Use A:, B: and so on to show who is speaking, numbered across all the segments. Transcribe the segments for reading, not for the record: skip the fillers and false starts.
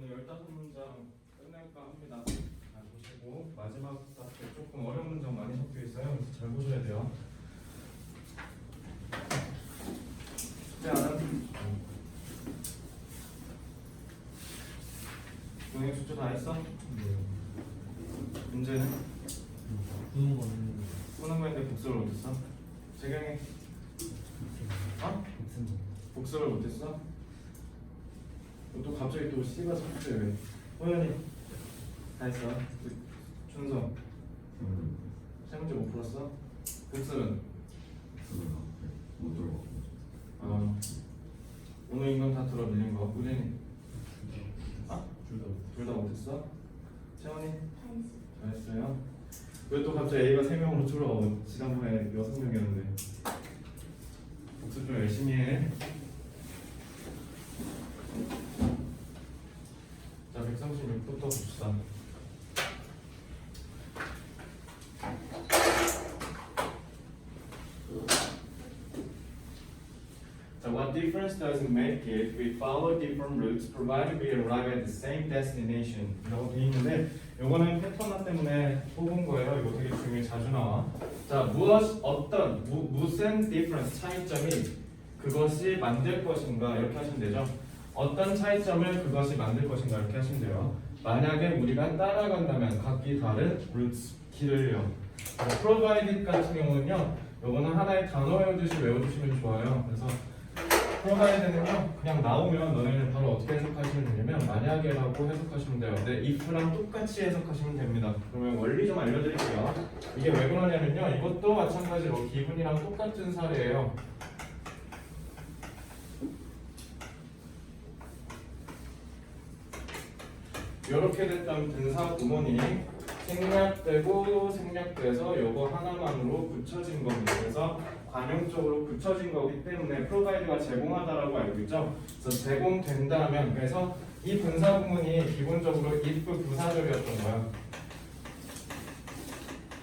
A: 오늘 15문장 끝낼까 합니다. 잘 보시고 마지막 답에 조금 어려운 문장 많이 섞여 있어요. 그래서 잘 보셔야 돼요. 숙제 안 한? 동행 숙제 다 했어? 문제는?
B: 푸는 거는
A: 푸는 거 했는데 복습을 못했어? 재경이 어? 복습을 못했어? 또 갑자기 또 C가 섞여 왜? 호연이 다 했어? 준성 세 문제 못 풀었어? 복습은?
C: 못 들어가고.
A: 오늘 인간 다 들어 밀린 거. 우진이 아?
B: 둘다
A: 둘 다 못했어? 채원이? 잘했어요. 왜 또 갑자기 A가 3명으로 줄어? 지난번에 6명이었는데. 복습 좀 열심히 해. 자, 136부터 봅시다. So what difference does it make if we follow different routes provided we arrive at the same destination? 이라고 돼 있는데 요거는 패턴화 때문에 뽑은 거예요. 이거 되게 중요해, 자주 나와. 자, 무슨 difference, 차이점이 그것이 만들 것인가 이렇게 하시면 되죠. 어떤 차이점을 그것이 만들 것인가 이렇게 하시면 돼요. 만약에 우리가 따라간다면 각기 다른 routes, 길을요. provided 같은 경우는요, 요거는 하나의 단어 외우듯이 외워주시면 좋아요. 그래서 provide는요, 그냥 나오면 너네는 바로 어떻게 해석하시면 되냐면 만약에라고 해석하시면 돼요. 근데 if랑 똑같이 해석하시면 됩니다. 그러면 원리 좀 알려드릴게요. 이게 왜 그러냐면요, 이것도 마찬가지로 기분이랑 똑같은 사례예요. 이렇게 됐던 분사 구문이 생략돼서 요거 하나만으로 붙여진 겁니다. 그래서 관용적으로 붙여진 거기 때문에 provide가 제공하다라고 알고 있죠. 그래서 제공된다면, 그래서 이 분사 구문이 기본적으로 if 부사절이었던 거야.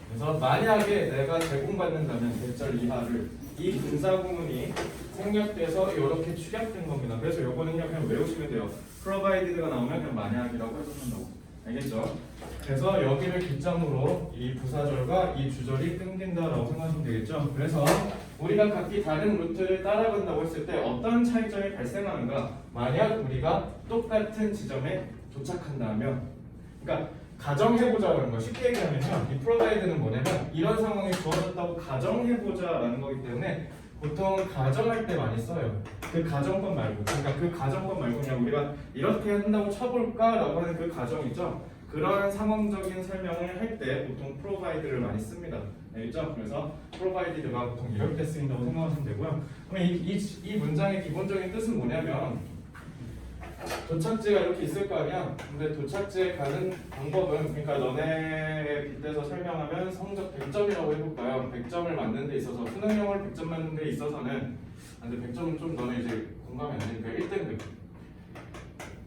A: 그래서 만약에 내가 제공받는다면 대절 이하를 이 분사 구문이 생략돼서 이렇게 축약된 겁니다. 그래서 요거는요 그냥 외우시면 돼요. provided가 나오면 그냥 만약이라고 해석한다고. 알겠죠? 그래서 여기를 기점으로 이 부사절과 이 주절이 끊긴다라고 생각하시면 되겠죠? 그래서 우리가 각기 다른 루트를 따라간다고 했을 때 어떤 차이점이 발생하는가? 만약 우리가 똑같은 지점에 도착한다면, 그러니까 가정해보자라는 거 쉽게 얘기하면요, 이 provide는 뭐냐면 이런 상황이 주어졌다고 가정해보자라는 거기 때문에 보통 가정할 때 많이 써요. 그 가정법 말고, 그러니까 그 가정법 말고 그냥 우리가 이렇게 한다고 쳐볼까라고 하는 그 가정 있죠. 그런 상황적인 설명을 할 때 보통 provide를 많이 씁니다. 알겠죠? 그래서 provided가 보통 이럴 때 쓰인다고 생각하시면 되고요. 그러면 이 문장의 기본적인 뜻은 뭐냐면 도착지가 이렇게 있을 거 아니야. 근데 도착지에 가는 방법은, 그러니까 너네에 빗대서 설명하면 성적 100점이라고 해볼까요? 100점을 맞는 데 있어서, 수능용을 100점 맞는 데 있어서는, 근데 100점은 좀 너네 이제 공감이 안 되니까 1등급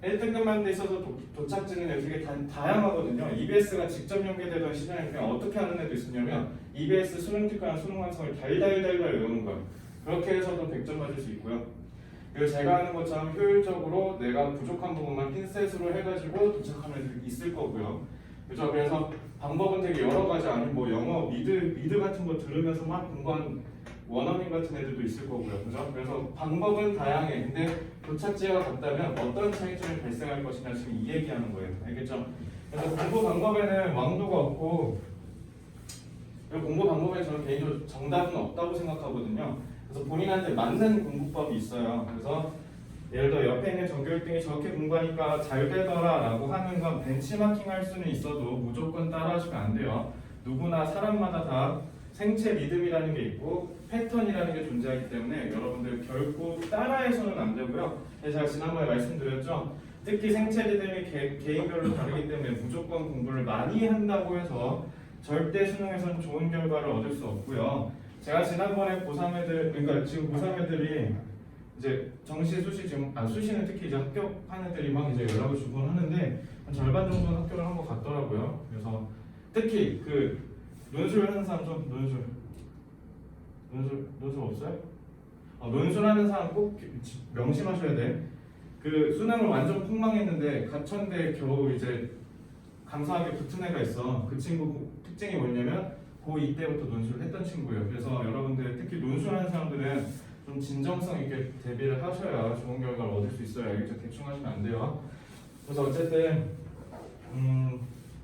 A: 1등급 맞는 데 있어서 도착지는 되게 다양하거든요. EBS가 직접 연계되던 시간에 그냥 어떻게 하는 애도 있었냐면 EBS 수능 특강이나 수능 완성을 달달달달 외우는 거예요. 그렇게 해서도 100점 맞을 수 있고요. 그리고 제가 하는 것처럼 효율적으로 내가 부족한 부분만 핀셋으로 해가지고 도착하는 애들이 있을 거고요. 그렇죠? 그래서 방법은 되게 여러 가지, 아니면 뭐 영어 미드 같은 거 들으면서 막 공부한 원어민 같은 애들도 있을 거고요. 그죠? 그래서 방법은 다양해. 근데 도착지가 같다면 어떤 차이점이 발생할 것이냐, 지금 이 얘기하는 거예요. 알겠죠? 그래서 공부 방법에는 왕도가 없고, 공부 방법에 저는 개인적으로 정답은 없다고 생각하거든요. 그래서 본인한테 맞는 공부법이 있어요. 그래서 예를 들어 옆에 있는 전교 1등이 저렇게 공부하니까 잘 되더라 라고 하는 건 벤치마킹 할 수는 있어도 무조건 따라하시면 안 돼요. 누구나 사람마다 다 생체 리듬이라는 게 있고 패턴이라는 게 존재하기 때문에 여러분들 결코 따라해서는 안 되고요. 제가 지난번에 말씀드렸죠. 특히 생체 리듬이 개인별로 다르기 때문에 무조건 공부를 많이 한다고 해서 절대 수능에서는 좋은 결과를 얻을 수 없고요. 제가 지난번에 고3 애들, 그러니까 지금 고3 애들이 이제 정시, 수시 지금 수시는 특히 이제 합격한 애들이 막 이제 연락을 주곤 하는데 한 절반 정도는 합격을 한 것 같더라고요. 그래서 특히 그 논술 하는 사람 좀 논술 없어요? 논술하는 사람 꼭 명심하셔야 돼. 그 수능을 완전 폭망했는데 가천대 겨우 이제 감사하게 붙은 애가 있어. 그 친구 특징이 뭐냐면 고2 때부터 논술을 했던 친구예요. 그래서 여러분들 특히 논술하는 사람들은 좀 진정성 있게 대비를 하셔야 좋은 결과를 얻을 수 있어요. 알겠죠? 대충 하시면 안 돼요. 그래서 어쨌든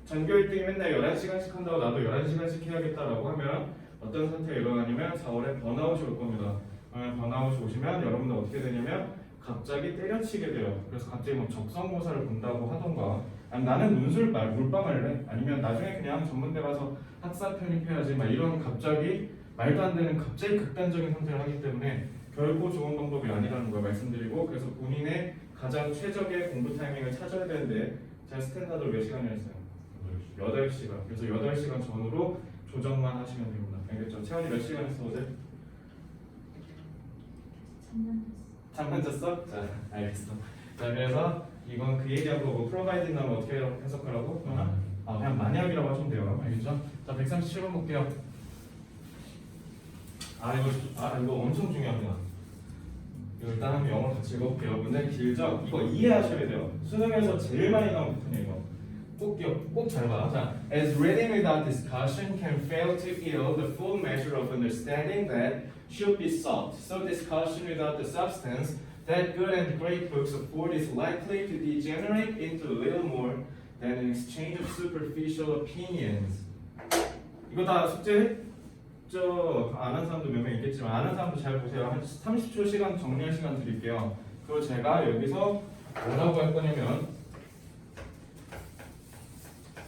A: 전교 1등이 맨날 11시간씩 한다고 나도 11시간씩 해야겠다라고 하면 어떤 사태가 일어나냐면 4월에 번아웃이 올 겁니다. 번아웃이 오시면 여러분들 어떻게 되냐면 갑자기 때려치게 돼요. 그래서 갑자기 뭐 적성고사를 본다고 하던가 아니, 나는 논술 물방을 해 아니면 나중에 그냥 전문대 가서 학사 편입해야지 막 이런 갑자기 말도 안 되는 갑자기 극단적인 선택을 하기 때문에 결코 좋은 방법이 아니라는 걸 말씀드리고 그래서 본인의 가장 최적의 공부 타이밍을 찾아야 되는데 제가 스탠다드로 몇 시간을 했어요? 8시간. 그래서 8시간 전후로 조정만 하시면 됩니다. 알겠죠? 채원이 몇 시간 했어 어제? 잠만 잤어? 자, 알겠어. 자, 그래서 이건 그 얘기한 거고 프로바이딩 나면 어떻게 해석하라고? 그냥 만약이라고 하시면 돼요. 알겠죠? 자, 137번 볼게요. 이거 엄청 중요합니다. 이거 일단 한번 영어로 같이 읽어볼게요. 문제 길죠? 이거 이해하셔야 돼요. 수능에서 제일 많이 나온 부분이에요. 이거. 꼭 잘 봐. 자, as reading without discussion can fail to yield the full measure of understanding that should be sought. So discussion without the substance that good and great books afford is likely to degenerate into little more than an exchange of superficial opinions. 이거 다 숙제 안 한 사람도 몇 명 있겠지만 안 한 사람도 잘 보세요. 한 30초 시간 정리할 시간 드릴게요. 그리고 제가 여기서 뭐라고 할 거냐면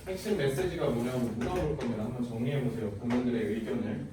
A: 핵심 메시지가 뭐냐고 물어볼 겁니다. 한번 정리해 보세요. 본인들의 의견을.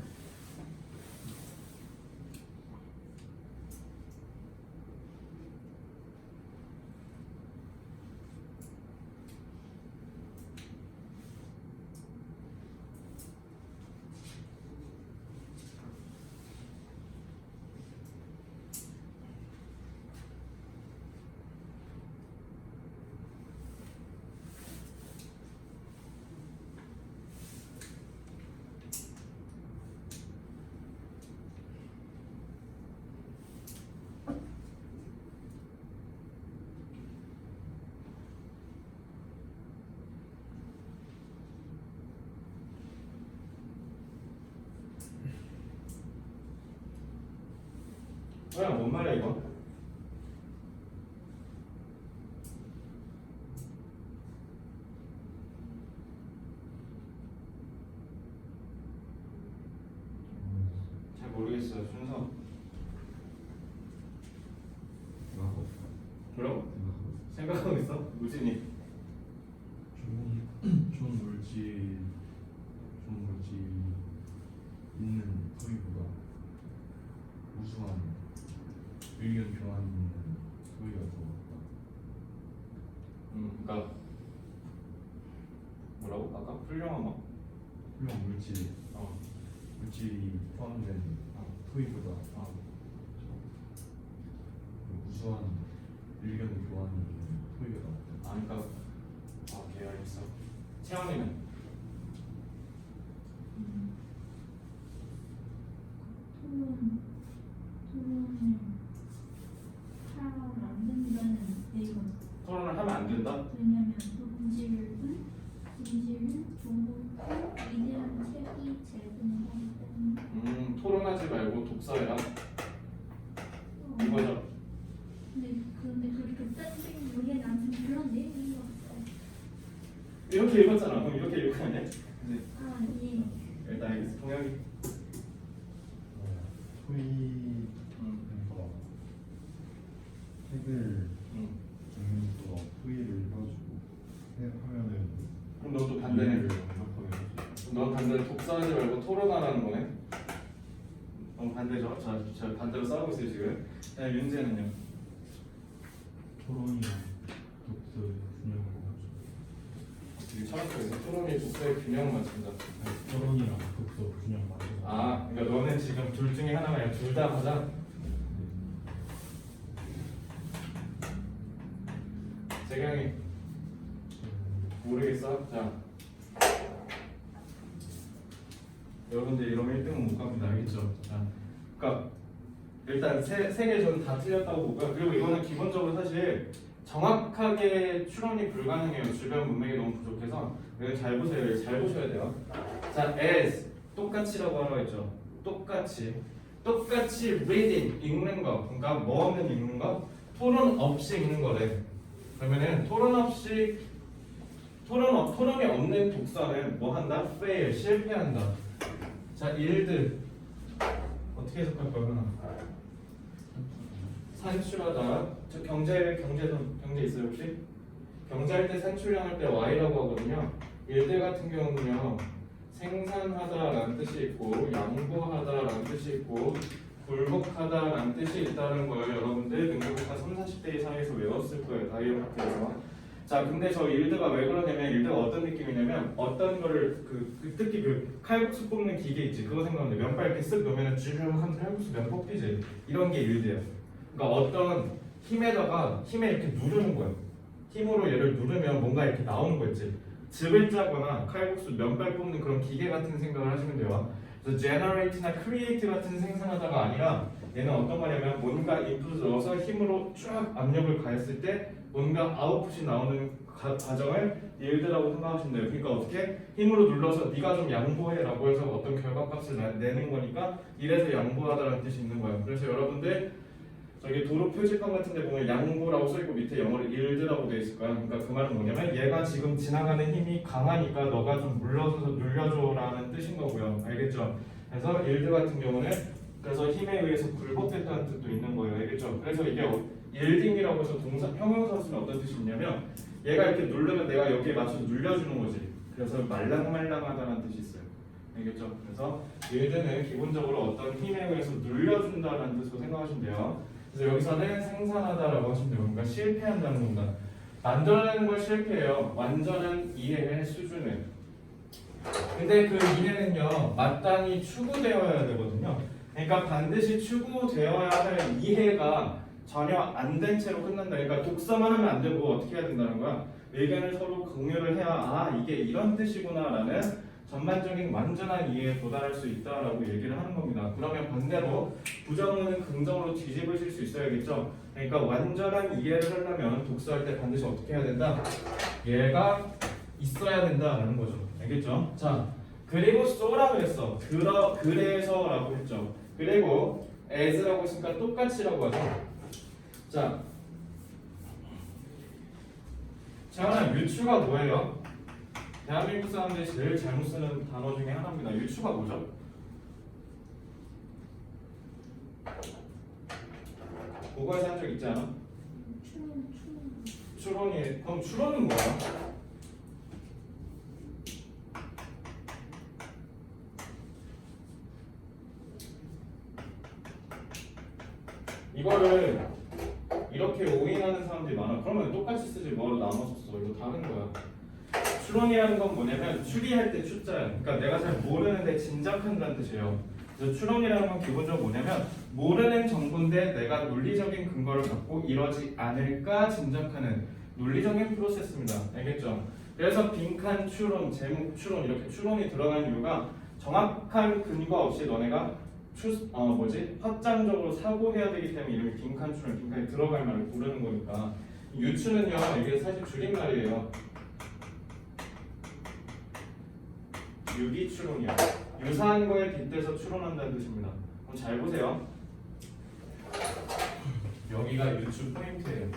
A: 뭔 말이야 이거? 잘 모르겠어요. 순서.
C: 생각하고
A: 뭐라고? 생각하고 있어? 우진이.
B: 좋은 물질 있는 소리보다 우수한 의견 교환 있는 소리가 더
A: 그러니까 뭐라고? 아까 훌륭한 거?
B: 훌륭한 물질이 포함된 소리보다 우수한 의견 교환이 있는 소리가 더
A: 그러니까 오케이 알겠어. 채원이는? 토론을 하면 안 된다?
D: 왜냐면 본질은 좋고 이제는 책이 제공하기 때문에.
A: 토론하지 말고 독서해라. 이거죠?
D: 근데 그렇게 딴식 우리가 나한테 그런 내용인 것 같아요.
A: 이렇게 읽었잖아. 그럼 이렇게 읽고 아니야? 네.
D: 예.
A: 일단 알겠어. 동혁이.
C: 토익과 책을 읽는 거 토익을 해가지고 하면은
A: 그럼 너도 반대네.
C: 완벽하게
A: 넌 반대로 독서하지 말고 토론하라는 거네. 넌 반대죠? 자 반대로 싸우고 있어요 지금. 자 윤재는요?
B: 토론이랑 독서의 균형을 맞춰.
A: 되게 철학적이죠. 토론이 독서의 균형을 맞춘다.
B: 토론이랑 독서 균형 맞춰.
A: 그러니까 너는 지금 둘 중에 하나가 아니라 둘 다 하자. 재경이 모르겠어? 자 여러분들 이러면 1등은 못 갑니다. 알겠죠? 자, 그러니까 일단 세 개 저는 다 틀렸다고 보고요. 그리고 이거는 기본적으로 사실 사실 정확하게 추론이 불가능해요. 주변 문맥이 너무 부족해서. 이거 잘 보세요. 이거 잘 보셔야 돼요. 자, as 똑같이라고 하라고 했죠. 똑같이 reading 읽는 거. 그러니까 뭐 없는 읽는 거? 토론 없이 읽는 거래. 그러면은 토론이 없는 독서는 뭐 한다? fail 실패한다. 자, yield 어떻게 해석할 거야? 산출하다. 저 경제 있어요 혹시? 경제할 때 산출량 할 때 y라고 하거든요. yield 같은 경우는요. 생산하다라는 뜻이 있고 양보하다라는 뜻이 있고 굴복하다라는 뜻이 있다는 걸 여러분들 능력고사 30, 40대 이상에서 외웠을 거예요. 다이어트에서. 자, 근데 저 일드가 왜 그러냐면 일드가 어떤 느낌이냐면 어떤 거를 특히 칼국수 뽑는 기계 있지. 그거 생각하면 돼. 면발 이렇게 쓱 넣으면 주르륵한 칼국수 면 뽑히지. 이런 게 일드예요. 그러니까 어떤 힘에 이렇게 누르는 거예요. 힘으로 얘를 누르면 뭔가 이렇게 나오는 거 있지. 즙을 짜거나 칼국수 면발 뽑는 그런 기계 같은 생각을 하시면 돼요. 그래서 generate나 create 같은 생산하다가 아니라 얘는 어떤 말이냐면 뭔가 인풋을 넣어서 힘으로 쫙 압력을 가했을 때 뭔가 아웃풋이 나오는 과정을 yield라고 생각하시면 돼요. 그러니까 어떻게? 힘으로 눌러서 네가 좀 양보해라고 해서 어떤 결과값을 내는 거니까 이래서 양보하다라는 뜻이 있는 거예요. 그래서 여러분들 저기 도로 표지판 같은 데 보면 양보라고 써있고 밑에 영어로 yield라고 되어 있을 거야. 그러니까 그 말은 뭐냐면 얘가 지금 지나가는 힘이 강하니까 너가 좀 물러서서 눌려줘라는 뜻인 거고요. 알겠죠? 그래서 yield 같은 경우는 그래서 힘에 의해서 굴복했다는 뜻도 있는 거예요. 알겠죠? 그래서 이게 yielding이라고 해서 형용사 쓰면 어떤 뜻이 있냐면 얘가 이렇게 누르면 내가 여기에 맞춰서 눌려주는 거지. 그래서 말랑말랑하다는 뜻이 있어요. 알겠죠? 그래서 yield는 기본적으로 어떤 힘에 의해서 눌려준다는 뜻으로 생각하시면 돼요. 그래서 여기서는 생산하다라고 하시면 돼요. 그러니까 실패한다는 겁니다. 만들어내는 걸 실패해요. 완전한 이해의 수준을. 근데 그 이해는요 마땅히 추구되어야 되거든요. 그러니까 반드시 추구되어야 할 이해가 전혀 안 된 채로 끝난다. 그러니까 독서만 하면 안 되고 어떻게 해야 된다는 거야? 의견을 서로 공유를 해야 아 이게 이런 뜻이구나라는 전반적인 완전한 이해에 도달할 수 있다라고 얘기를 하는 겁니다. 그러면 반대로 부정문은 긍정으로 뒤집으실 수 있어야겠죠. 그러니까 완전한 이해를 하려면 독서할 때 반드시 어떻게 해야 된다? 얘가 있어야 된다라는 거죠. 알겠죠? 자, 그리고 so라고 했어. 그래서라고 했죠. 그리고 as라고 했으니까 똑같이라고 하죠. 자, 재환아, 유추가 뭐예요? 대한민국 사람들이 제일 잘못 쓰는 단어 중에 하나입니다. 유추가 뭐죠? 국어에서 한 적 있지 않아? 추론이. 그럼 추론은 뭐야? 이거를 이렇게 오인하는 사람들이 많아. 그러면 똑같이 쓰지 뭐로 나눠서 써. 이거 다른 거야. 추론이라는 건 뭐냐면 추리할 때 추자야. 그러니까 내가 잘 모르는데 짐작한다는 뜻이에요. 그래서 추론이라는 건 기본적으로 뭐냐면 모르는 정보인데 내가 논리적인 근거를 갖고 이러지 않을까 짐작하는 논리적인 프로세스입니다. 알겠죠? 그래서 빈칸 추론, 제목 추론 이렇게 추론이 들어가는 이유가 정확한 근거 없이 너네가 확장적으로 사고해야 되기 때문에 이름이 빈칸 추론, 빈칸에 들어갈 말을 고르는 거니까. 유추는요 이게 사실 줄임말이에요. 유기 추론이야. 유사한 거에 빗대서 추론한다는 뜻입니다. 그럼 잘 보세요. 여기가 유추 포인트예요.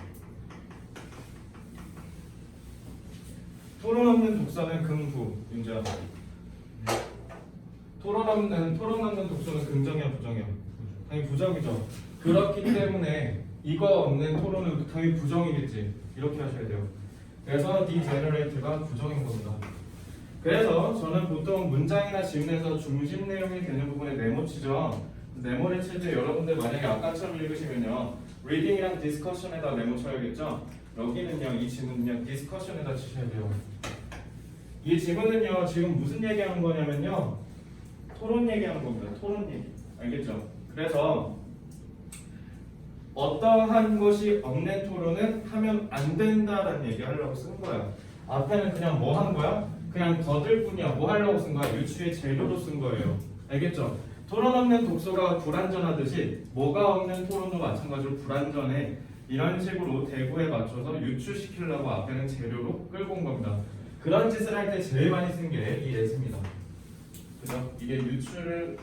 A: 토론 없는 독서는 긍부. 윤재야. 토론 없는 독서는 긍정이야, 부정이야? 당연히 부정이죠. 그렇기 때문에 이거 없는 토론은 당연히 부정이겠지. 이렇게 하셔야 돼요. 그래서 디제너레이트가 부정인 겁니다. 그래서 저는 보통 문장이나 지문에서 중심 내용이 되는 부분에 네모 치죠. 네모를 칠 때 여러분들 만약에 아까처럼 읽으시면요 reading이랑 discussion에다 네모 쳐야겠죠. 여기는요 이 지문은요 discussion에다 치셔야 돼요. 이 지문은요 지금 무슨 얘기하는 거냐면요 토론 얘기하는 겁니다. 토론 얘기. 알겠죠? 그래서 어떠한 것이 없는 토론은 하면 안 된다라는 얘기 하려고 쓴 거야. 앞에는 그냥 뭐 한 거야? 그냥 더들 뿐이야. 뭐 하려고 쓴 거야? 유추의 재료로 쓴 거예요. 알겠죠? 토론 없는 독서가 불완전하듯이 뭐가 없는 토론도 마찬가지로 불완전해. 이런 식으로 대구에 맞춰서 유추시키려고 앞에는 재료로 끌고 온 겁니다. 그런 짓을 할 때 제일 많이 쓴 게 이 레스입니다. 그죠? 이게 유추를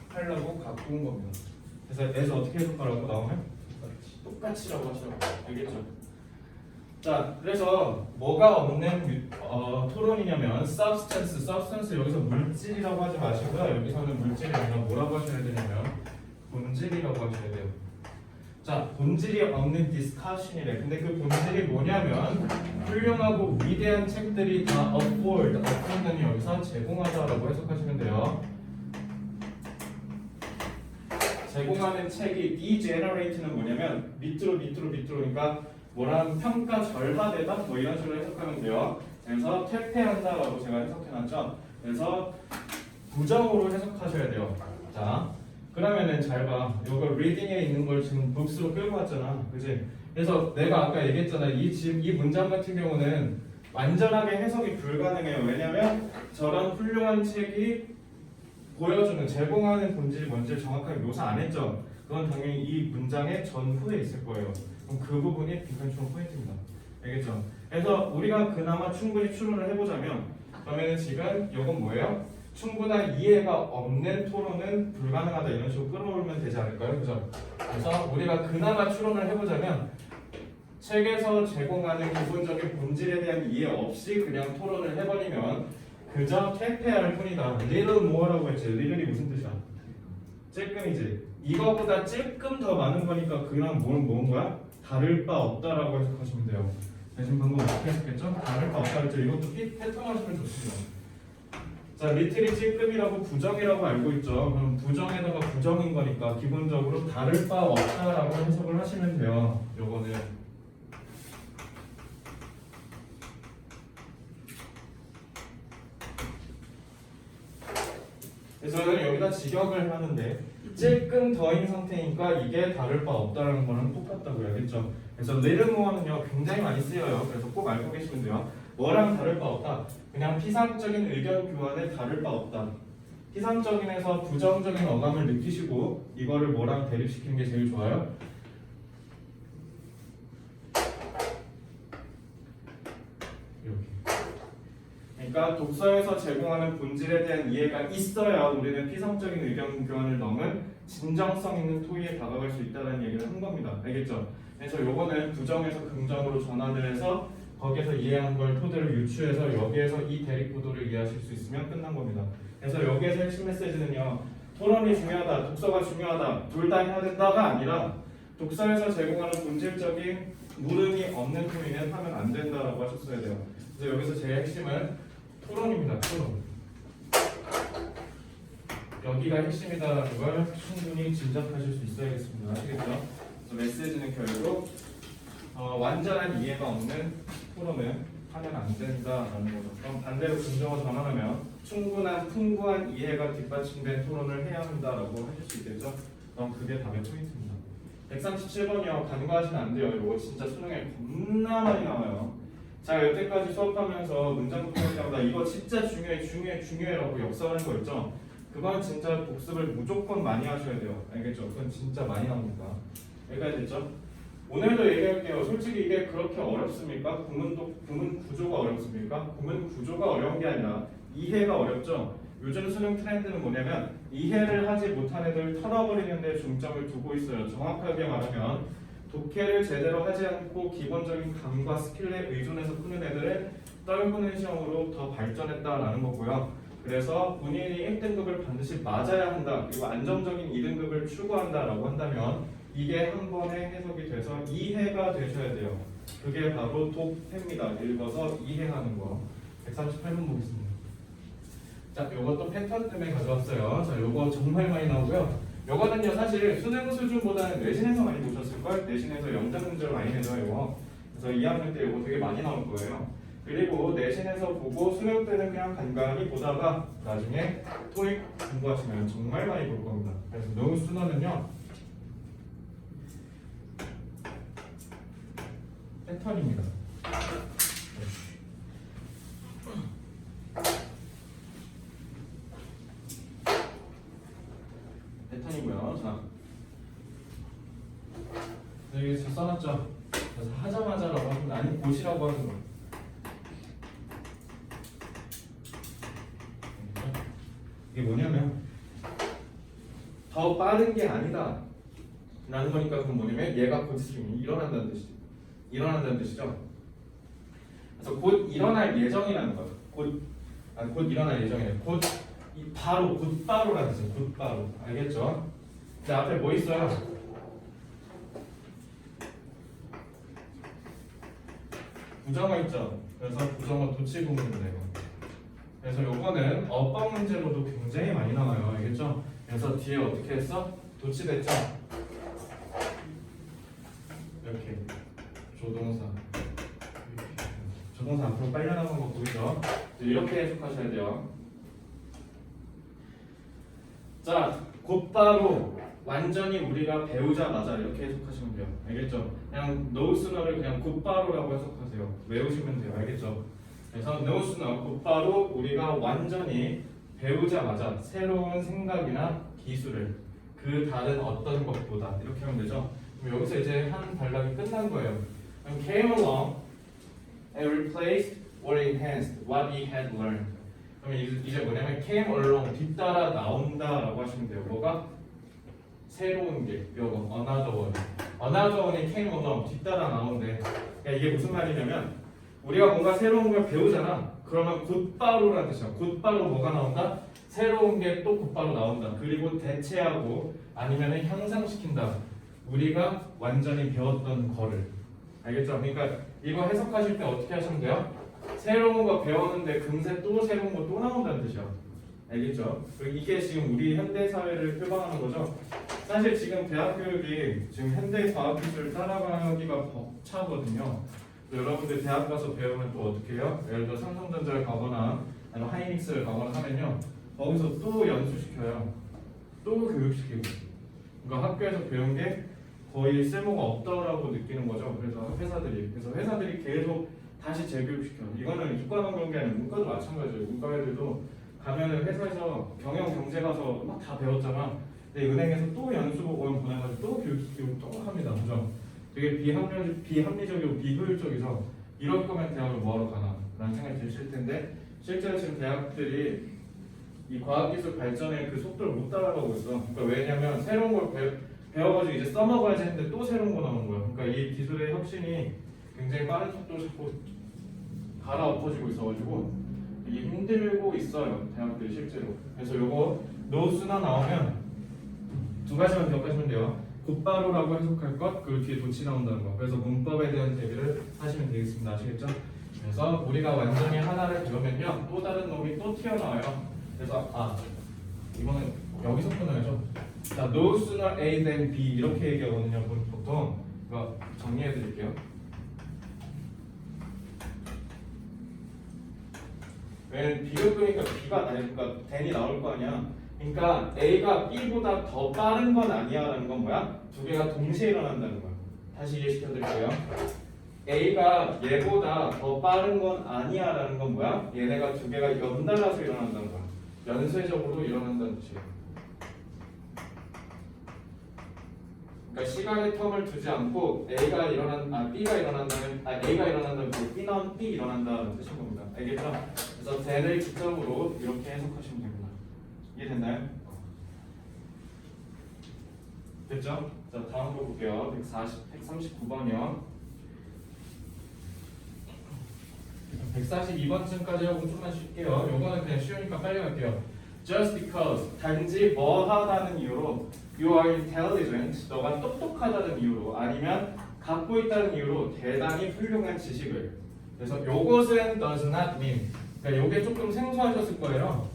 A: 하려고 갖고 온 겁니다. 그래서 에서 어떻게 해석하라고 나오면 똑같이라고 하시라고. 알겠죠? 자, 그래서 뭐가 없는 토론이냐면 substance 여기서 물질이라고 하지 마시고요. 여기서는 물질이 아니라 뭐라고 하셔야 되냐면 본질이라고 하셔야 돼요. 자, 본질이 없는 discussion이래. 근데 그 본질이 뭐냐면 훌륭하고 위대한 책들이 다 afford는 여기서 제공하다라고 해석하시면 돼요. 제공하는 책이 degenerate는 뭐냐면 밑으로 그러니까 뭐라면 평가절하되다 뭐 이런 식으로 해석하면 돼요. 그래서 퇴폐한다라고 제가 해석해놨죠. 그래서 부정으로 해석하셔야 돼요. 자, 그러면은 잘 봐. 이거 reading에 있는 걸 지금 book스로 끌고 왔잖아, 그지? 그래서 내가 아까 얘기했잖아. 이 문장 같은 경우는 완전하게 해석이 불가능해요. 왜냐면 저런 훌륭한 책이 보여주는 제공하는 본질이 뭔지를 정확하게 묘사 안 했죠. 그건 당연히 이 문장의 전후에 있을 거예요. 그럼 그 부분이 빈칸 포인트입니다. 알겠죠? 그래서 우리가 그나마 충분히 추론을 해보자면 그러면 지금 이건 뭐예요? 충분한 이해가 없는 토론은 불가능하다 이런 식으로 끌어올리면 되지 않을까요? 그죠? 그래서 우리가 그나마 추론을 해보자면 책에서 제공하는 기본적인 본질에 대한 이해 없이 그냥 토론을 해버리면 그저 퇴폐할 뿐이다. little more라고 했지. little이 무슨 뜻이야? 찔끔이지. 이거보다 찔끔 더 많은 거니까 그냥 뭔 거야? 다를 바 없다라고 해석하시면 돼요. 지금 방금 어떻게 해석했죠? 다를 바 없다 했죠. 이것도 패턴하시면 좋습니다. 자, 리틀이 찔끔이라고 부정이라고 알고 있죠. 그럼 부정에다가 부정인 거니까 기본적으로 다를 바 없다라고 해석을 하시면 돼요. 요거는 그래서 여기다 직역을 하는데 찔끔 더인 상태니까 이게 다를 바 없다라는 거랑 똑같다고 해야겠죠. 그래서 little more는요 굉장히 많이 쓰여요. 그래서 꼭 알고 계시면 돼요. 뭐랑 다를 바 없다. 그냥 피상적인 의견 교환에 다를 바 없다. 피상적인에서 부정적인 어감을 느끼시고 이거를 뭐랑 대립시키는 게 제일 좋아요? 이렇게. 그러니까 독서에서 제공하는 본질에 대한 이해가 있어야 우리는 피상적인 의견 교환을 넘은 진정성 있는 토의에 다가갈 수 있다는 얘기를 한 겁니다. 알겠죠? 그래서 요거는 부정에서 긍정으로 전환을 해서 거기에서 이해한 걸 토대로 유추해서 여기에서 이 대립 구도를 이해하실 수 있으면 끝난 겁니다. 그래서 여기에서 핵심 메시지는요. 토론이 중요하다, 독서가 중요하다, 둘 다 해야 된다가 아니라 독서에서 제공하는 본질적인 물음이 없는 토의는 하면 안 된다라고 하셨어야 돼요. 그래서 여기서 제 핵심은 토론입니다. 토론. 여기가 핵심이다라는 걸 충분히 짐작하실 수 있어야겠습니다. 아시겠죠? 그래서 메시지는 결국 완전한 이해가 없는 토론은 하면 안 된다라는 거죠. 그럼 반대로 긍정어 전환하면 충분한 풍부한 이해가 뒷받침된 토론을 해야 한다라고 하실 수 있겠죠? 그럼 그게 답의 포인트입니다. 137번이요. 간과하시면 안 돼요. 이거 진짜 수능에 겁나 많이 나와요. 자, 여태까지 수업하면서 문장 풀 때마다 이거 진짜 중요해라고 역사하는 거 있죠? 그건 진짜 복습을 무조건 많이 하셔야 돼요. 알겠죠? 그건 진짜 많이 나옵니다. 여기까지 됐죠? 오늘도 얘기할게요. 솔직히 이게 그렇게 어렵습니까? 구문 구조가 어렵습니까? 구문 구조가 어려운 게 아니라 이해가 어렵죠? 요즘 수능 트렌드는 뭐냐면 이해를 하지 못한 애들 털어버리는 데 중점을 두고 있어요. 정확하게 말하면 독해를 제대로 하지 않고 기본적인 감과 스킬에 의존해서 푸는 애들은 떨구는 시험으로 더 발전했다라는 거고요. 그래서 본인이 1등급을 반드시 맞아야 한다. 그리고 안정적인 2등급을 추구한다라고 한다면 이게 한 번에 해석이 돼서 이해가 되셔야 돼요. 그게 바로 독해입니다. 읽어서 이해하는 거. 138번 보겠습니다. 자, 요것도 패턴 때문에 가져왔어요. 자, 요거 정말 많이 나오고요. 요거는요 사실 수능 수준보다는 내신에서 많이 보셨을걸? 내신에서 영작 문제를 많이 내죠 이거. 그래서 2학년 때 요거 되게 많이 나올 거예요. 그리고 내신에서 보고 수능 때는 그냥 간간히 보다가 나중에 토익 공부하시면 정말 많이 볼 겁니다. 그래서 너무 순서는요 패턴입니다. 패턴이고요. 자, 여기 써놨죠? 그래서 하자마자라고 하면 아니 곧이라고 하는 거예요. 이게 뭐냐면 더 빠른 게 아니다 라는 거니까 그건 뭐냐면 얘가 곧 있으면 일어난다는 뜻이죠. 일어난다는 뜻이죠. 그래서 곧 일어날 예정이라는 거예요. 곧 일어날 예정이에요. 바로 곧바로라는 뜻이에요. 곧바로. 알겠죠? 자, 앞에 뭐 있어요? 부정어 있죠? 그래서 부정어 도치 구문입니다. 이거. 그래서 요거는 어법 문제로도 굉장히 많이 나와요. 알겠죠? 그래서 뒤에 어떻게 했어? 도치됐죠? 이렇게 조동사 앞으로 빨려 나가는 거 보이죠? 이렇게 해석하셔야 돼요. 자, 곧바로 완전히 우리가 배우자마자 이렇게 해석하시면 돼요. 알겠죠? 그냥 no sooner를 그냥 곧바로라고 해석하세요. 외우시면 돼요. 알겠죠? 그래서 no sooner 곧바로 우리가 완전히 배우자마자 새로운 생각이나 기술을 그 다른 어떤 것보다 이렇게 하면 되죠. 그럼 여기서 이제 한 단락이 끝난 거예요. 그럼 came along and replaced or enhanced what he had learned. 그럼 이제 뭐냐면 came along 뒤따라 나온다라고 하시면 돼요. 뭐가? 새로운 게 요거 another one이 came along 뒤따라 나오는데 그러니까 이게 무슨 말이냐면 우리가 뭔가 새로운 걸 배우잖아. 그러면 곧바로라는 뜻이야. 곧바로 뭐가 나온다? 새로운 게 또 곧바로 나온다. 그리고 대체하고 아니면 향상시킨다. 우리가 완전히 배웠던 거를. 알겠죠? 그러니까 이거 해석하실 때 어떻게 하시면 돼요? 새로운 거 배웠는데 금세 또 새로운 거 또 나온다는 뜻이야. 알겠죠? 그리고 이게 지금 우리 현대 사회를 표방하는 거죠. 사실 지금 대학 교육이 지금 현대 과학 기술 따라가기가 벅차거든요. 여러분들 대학 가서 배우면 또 어떻게 해요? 예를 들어 삼성전자를 가거나 아니면 하이닉스를 가거나 하면요, 거기서 또 연수시켜요. 또 교육시키고. 그러니까 학교에서 배운 게 거의 쓸모가 없다라고 느끼는 거죠. 그래서 회사들이 계속 다시 재교육시켜. 이거는 이과만 그런 게 아니라 문과도 마찬가지예요. 문과 애들도 가면은 회사에서 경영 경제 가서 막 다 배웠잖아. 근데 은행에서 또 연수원 보내가지고 또 교육시키고 또 합니다. 그죠? 되게 비합리적이고 비효율적이죠. 이럴 거면 대학을 뭐하러 가나 라는 생각이 드실 텐데 실제로 지금 대학들이 이 과학기술 발전의 그 속도를 못 따라가고 있어. 그러니까 왜냐면 새로운 걸 배워가지고 이제 써먹어야지 했는데 또 새로운 거 나오는 거야. 그러니까 이 기술의 혁신이 굉장히 빠른 속도로 자꾸 갈아엎어지고 있어가지고 이게 힘들고 있어요. 대학들이 실제로. 그래서 요거 노수나 나오면 두 가지만 기억하시면 돼요. 곧바로라고 해석할 것, 그 뒤에 도치 나온다는 거. 그래서 문법에 대한 대비를 하시면 되겠습니다. 아시겠죠? 그래서 우리가 완전히 하나를 배우면요, 또 다른 놈이 또 튀어나와요. 그래서 이거는 여기서 끊어야죠. 자, no sooner A than B 이렇게 얘기하거든요. 보통 이거 정리해 드릴게요. 왜냐면 비교급이니까 B가 아니니까 than이 나올 거 아니야. 그러니까 A가 B보다 더 빠른 건 아니야라는 건 뭐야? 두 개가 동시에 일어난다는 거야. 다시 이해시켜 드릴게요. A가 얘보다 더 빠른 건 아니야라는 건 뭐야? 얘네가 두 개가 연달아서 일어난다는 거야. 연쇄적으로 일어난다는 뜻이에요. 그러니까 시간의 텀을 두지 않고 B가 일어난다면 A가 일어난다면 B 일어난다는 뜻인 겁니다. 알겠죠? 그래서 then을 기점으로 이렇게 해석하시면 됩니다. 이해됐나요? 됐죠? 자, 다음 거 볼게요. 139번이요. 142번쯤까지 하고 좀만 쉴게요. 요거는 그냥 쉬우니까 빨리 갈게요. Just because 단지 뭐하다는 이유로 you are intelligent 너가 똑똑하다는 이유로 아니면 갖고 있다는 이유로 대단히 훌륭한 지식을 그래서 요것은 does not mean 그러니까 요게 조금 생소하셨을 거예요.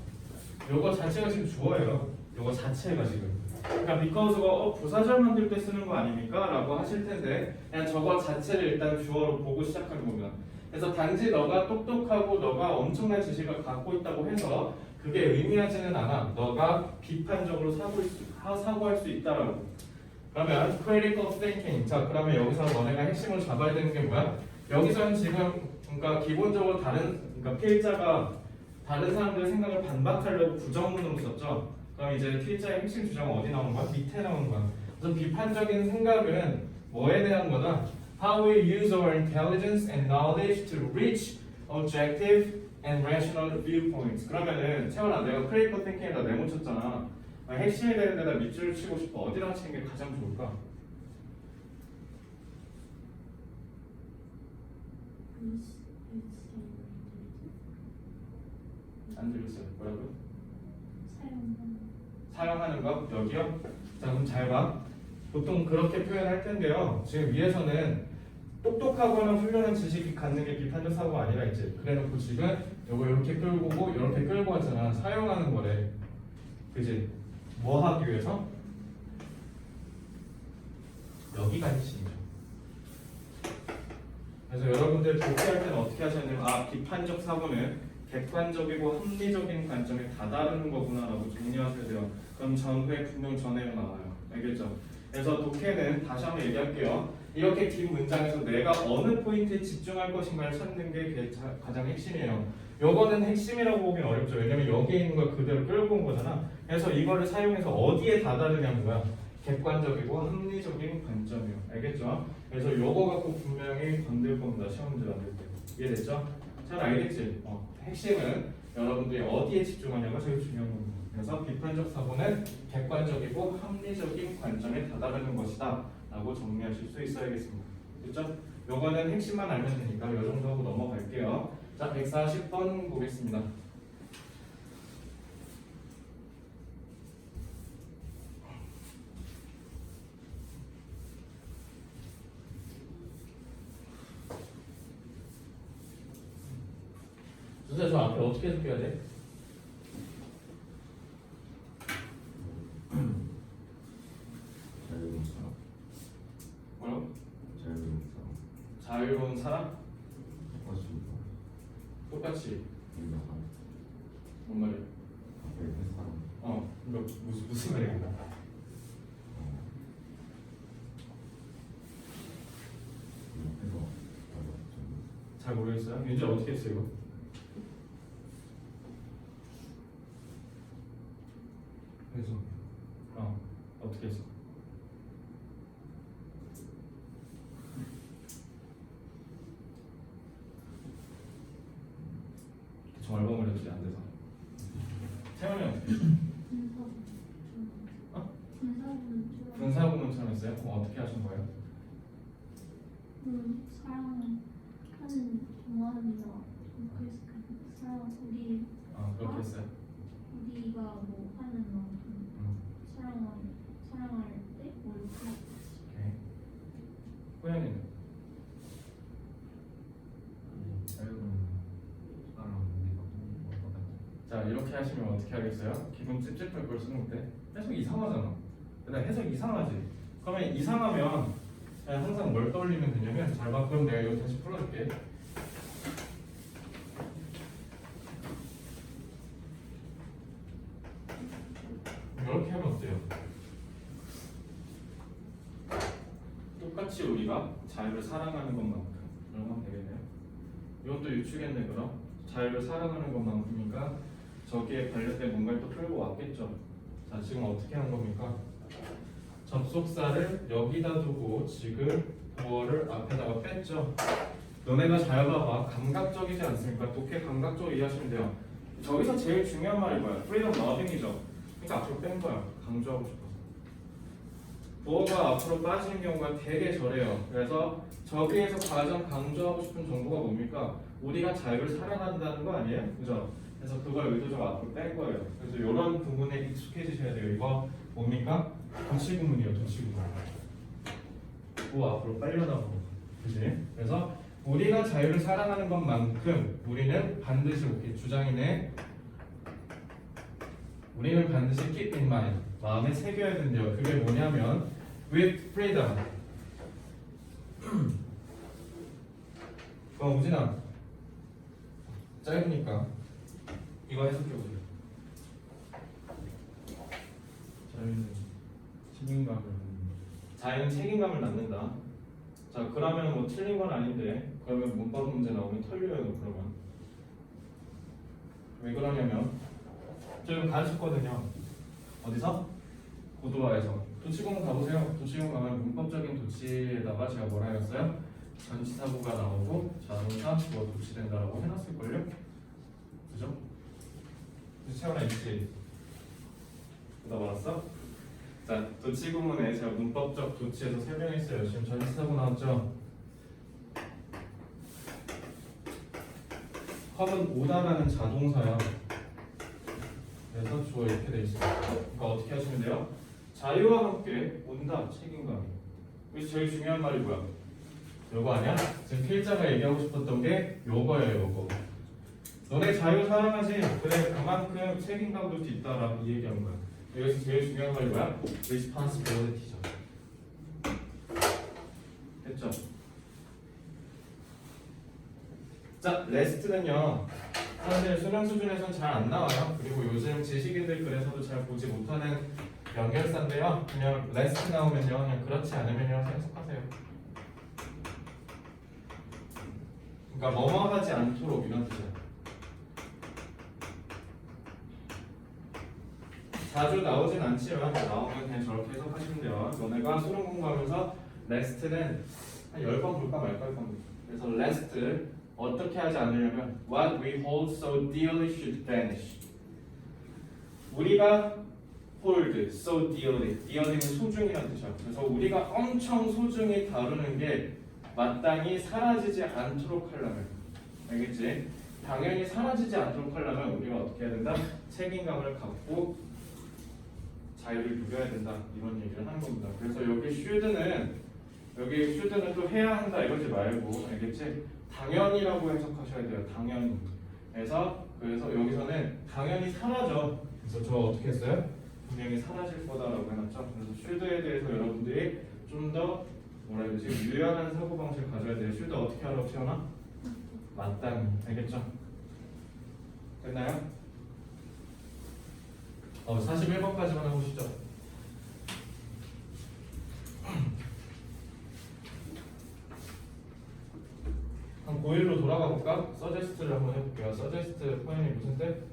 A: 요거 자체가 지금 주어예요. 요거 자체가 지금 그러니까 because가 부사절 만들 때 쓰는 거 아닙니까? 라고 하실 텐데 그냥 저거 자체를 일단 주어로 보고 시작하는 겁니다. 그래서 단지 너가 똑똑하고 너가 엄청난 지식을 갖고 있다고 해서 그게 의미하지는 않아. 너가 비판적으로 사고할 수 있다라고. 그러면 critical thinking. 자, 그러면 여기서 너네가 핵심을 잡아야 되는 게 뭐야? 여기서는 지금 그러니까 기본적으로 그러니까 필자가 다른 사람들의 생각을 반박하려고 부정문으로 썼죠. 그럼 이제 필자의 핵심 주장은 어디 나오는 거야? 밑에 나오는 거야. 그래서 비판적인 생각은 뭐에 대한 거다? How we use our intelligence and knowledge to reach objective and rational viewpoints. 그러면은 채원아 내가 critical thinking에다 메모 쳤잖아. 핵심이 되는 데다 밑줄을 치고 싶어. 어디랑 치는 게 가장 좋을까? 안 들렸어요. 뭐라고요? 사용하는 거 여기요? 자 그럼 잘 봐. 보통 그렇게 표현할 텐데요. 지금 위에서는 똑똑하거나 훌륭한 지식이 갖는 게 비판적 사고가 아니라 있지. 그래놓고 지금 요거 이렇게 끌고 오고 이렇게 끌고 왔잖아. 사용하는 거래. 그지? 뭐 하기 위해서? 여기가 핵심이죠. 그래서 여러분들 독해할 때는 어떻게 하셔야 되냐면 아 비판적 사고는 객관적이고 합리적인 관점에 다다르는 거구나라고 정리하셔야 돼요. 그럼 전후에 분명 전해가 나와요. 알겠죠? 그래서 독해는 다시 한번 얘기할게요. 이렇게 긴 문장에서 내가 어느 포인트에 집중할 것인가를 찾는 게 가장 핵심이에요. 요거는 핵심이라고 보기 어렵죠. 왜냐면 여기에 있는 걸 그대로 끌고 온 거잖아. 그래서 이거를 사용해서 어디에 다다르냐는 거야. 객관적이고 합리적인 관점이요. 알겠죠? 그래서 요거 갖고 분명히 건들 겁니다. 시험 문제 만들 때. 이해됐죠? 잘 알겠지? 핵심은 여러분들이 어디에 집중하냐가 제일 중요한 겁니다. 그래서 비판적 사고는 객관적이고 합리적인 관점에 다다르는 것이다 라고 정리하실 수 있어야겠습니다. 됐죠? 요거는 핵심만 알면 되니까 요 정도 하고 넘어갈게요. 자, 140번 보겠습니다. 진짜 저 앞에 어떻게 해석해야 돼?
C: 자유로운 사람.
A: 뭐라고?
C: 자유로운 사람.
A: 자유로운 사람?
C: 똑같습니다.
A: 똑같이
C: 우리가 한
A: 뭔 말이야?
C: 앞에 있는 사람.
A: 이거 무슨 말이야?
C: 옆에서
A: 잘 모르겠어요. 윤지 어떻게 했어요 이거? 그래서 어떻게 했어? 저 얼마나 그랬지 안 돼서. 태연이 어떻게 했어? 분사구문처럼 했어요? 그럼 어떻게 하신 거예요?
D: 사랑하는 동안이나 사랑
A: 그렇게 했어요?
D: 우리가 뭐 하는 만큼 사랑할 때 뭘?
A: 오케이. 호연이는?
B: 자유로운 사람 우리가 뭐 같아.
A: 자 이렇게 하시면 어떻게 하겠어요? 기분 찝찝할 걸 쓰는 때 해석 이상하잖아. 근데 해석 이상하지. 그러면 이상하면 그냥 항상 뭘 떠올리면 되냐면 잘 봐. 그럼 내가 이거 다시 풀어줄게. 이렇게 하면 어때요? 똑같이 우리가 자유를 사랑하는 것만큼 이런 건 되겠네요. 이것도 유추겠네. 그럼 자유를 사랑하는 것만큼이니까 저기에 관련된 뭔가를 또 끌고 왔겠죠. 자 지금 어떻게 한 겁니까? 접속사를 여기다 두고 지금 보어를 앞에다가 뺐죠. 너네가 잘 봐봐. 감각적이지 않습니까? 독해 감각적으로 이해하시면 돼요. 저기서 제일 중요한 말이 뭐야? freedom loving이죠. 그러니까 앞으로 뺀 거야. 강조하고 싶어서. 보어가 앞으로 빠지는 경우가 되게 저래요. 그래서 저기에서 가장 강조하고 싶은 정보가 뭡니까? 우리가 자유를 사랑한다는 거 아니에요? 그죠? 그래서 그걸 의도적으로 앞으로 뺀 거예요. 그래서 이런 부분에 익숙해지셔야 돼요. 이거 뭡니까? 도치구문이에요. 도치구문. 그 앞으로 빨려나가고. 그지? 그래서 우리가 자유를 사랑하는 것만큼 우리는 반드시 오케이 주장이네. 우리는 반드시 keep in mind 마음에 새겨야 된대요. 그게 뭐냐면 with freedom. 그럼 우진아 짧으니까 이거 해석해보세요.
B: 자유는 책임감을
A: 자유는 책임감을 낳는다. 자 그러면 뭐 틀린 건 아닌데 그러면 문법 문제 나오면 털려요. 그러면 왜 그러냐면 좀 가르쳤거든요. 어디서? 고도화에서. 도치공 가보세요. 도치공 가면 문법적인 도치에다가 제가 뭐라 했어요? 전치사구가 나오고 자동사 주어 도치된다라고 해놨을걸요? 그죠? 채원아 있지? 보다 말았어? 자, 도치 구문에 제가 문법적 도치에서 설명했어요. 지금 전치사구 나왔죠? 컵은 오다라는 자동사야. 그래서 주어 이렇게 돼 있어요. 그러니까 어떻게 하시면 돼요? 자유와 함께 온다, 책임감이. 그래서 제일 중요한 말이 뭐야? 요거 아니야? 지금 필자가 얘기하고 싶었던 게 요거예요, 요거. 너네 자유 사랑하지? 그래, 그만큼 책임감도 있다라고 이 얘기한 거야. 여기서 제일 중요한 말이 뭐야? responsibility죠. 됐죠? 자, rest는요 사실 수능 수준에선 잘 안 나와요. 그리고 요즘 지식인들 글에서도 잘 보지 못하는 연결사인데요. 그냥 rest 나오면요 그냥 그렇지 않으면요 해석하세요. 그러니까 뭐뭐 하지 않도록 이런 뜻이야. 자주 나오진 않지만 나오면 그냥 저렇게 해석하시면 돼요. 너네가 수능 공부하면서 rest는 한 10번 볼까 말까 할 겁니다. 그래서 rest 어떻게 하지 않으려면 what we hold so dearly should vanish. 우리가 hold so dearly, dearly는 소중이라는 뜻이야. 그래서 우리가 엄청 소중히 다루는 게 마땅히 사라지지 않도록 하려면, 알겠지? 당연히 사라지지 않도록 하려면 우리가 어떻게 해야 된다? 책임감을 갖고 자유를 누려야 된다, 이런 얘기를 하는 겁니다. 그래서 여기 should는 또 해야 한다 이러지 말고, 알겠지? 당연히라고 해석하셔야 돼요. 당연히. 그래서 여기서는 당연히 사라져. 그래서 저 어떻게 했어요? 분명히 사라질 거다라고 해놨죠. 그래서 should에 대해서 여러분들이 좀 더 뭐라 해야 되지? 유연한 사고방식을 가져야 돼요. should 어떻게 하라고 채워나? 마땅히. 알겠죠? 됐나요? 41번까지만 해보시죠. 한 고1로 돌아가 볼까? 서제스트를 한번 해볼게요. 서제스트 포인이 무슨 뜻?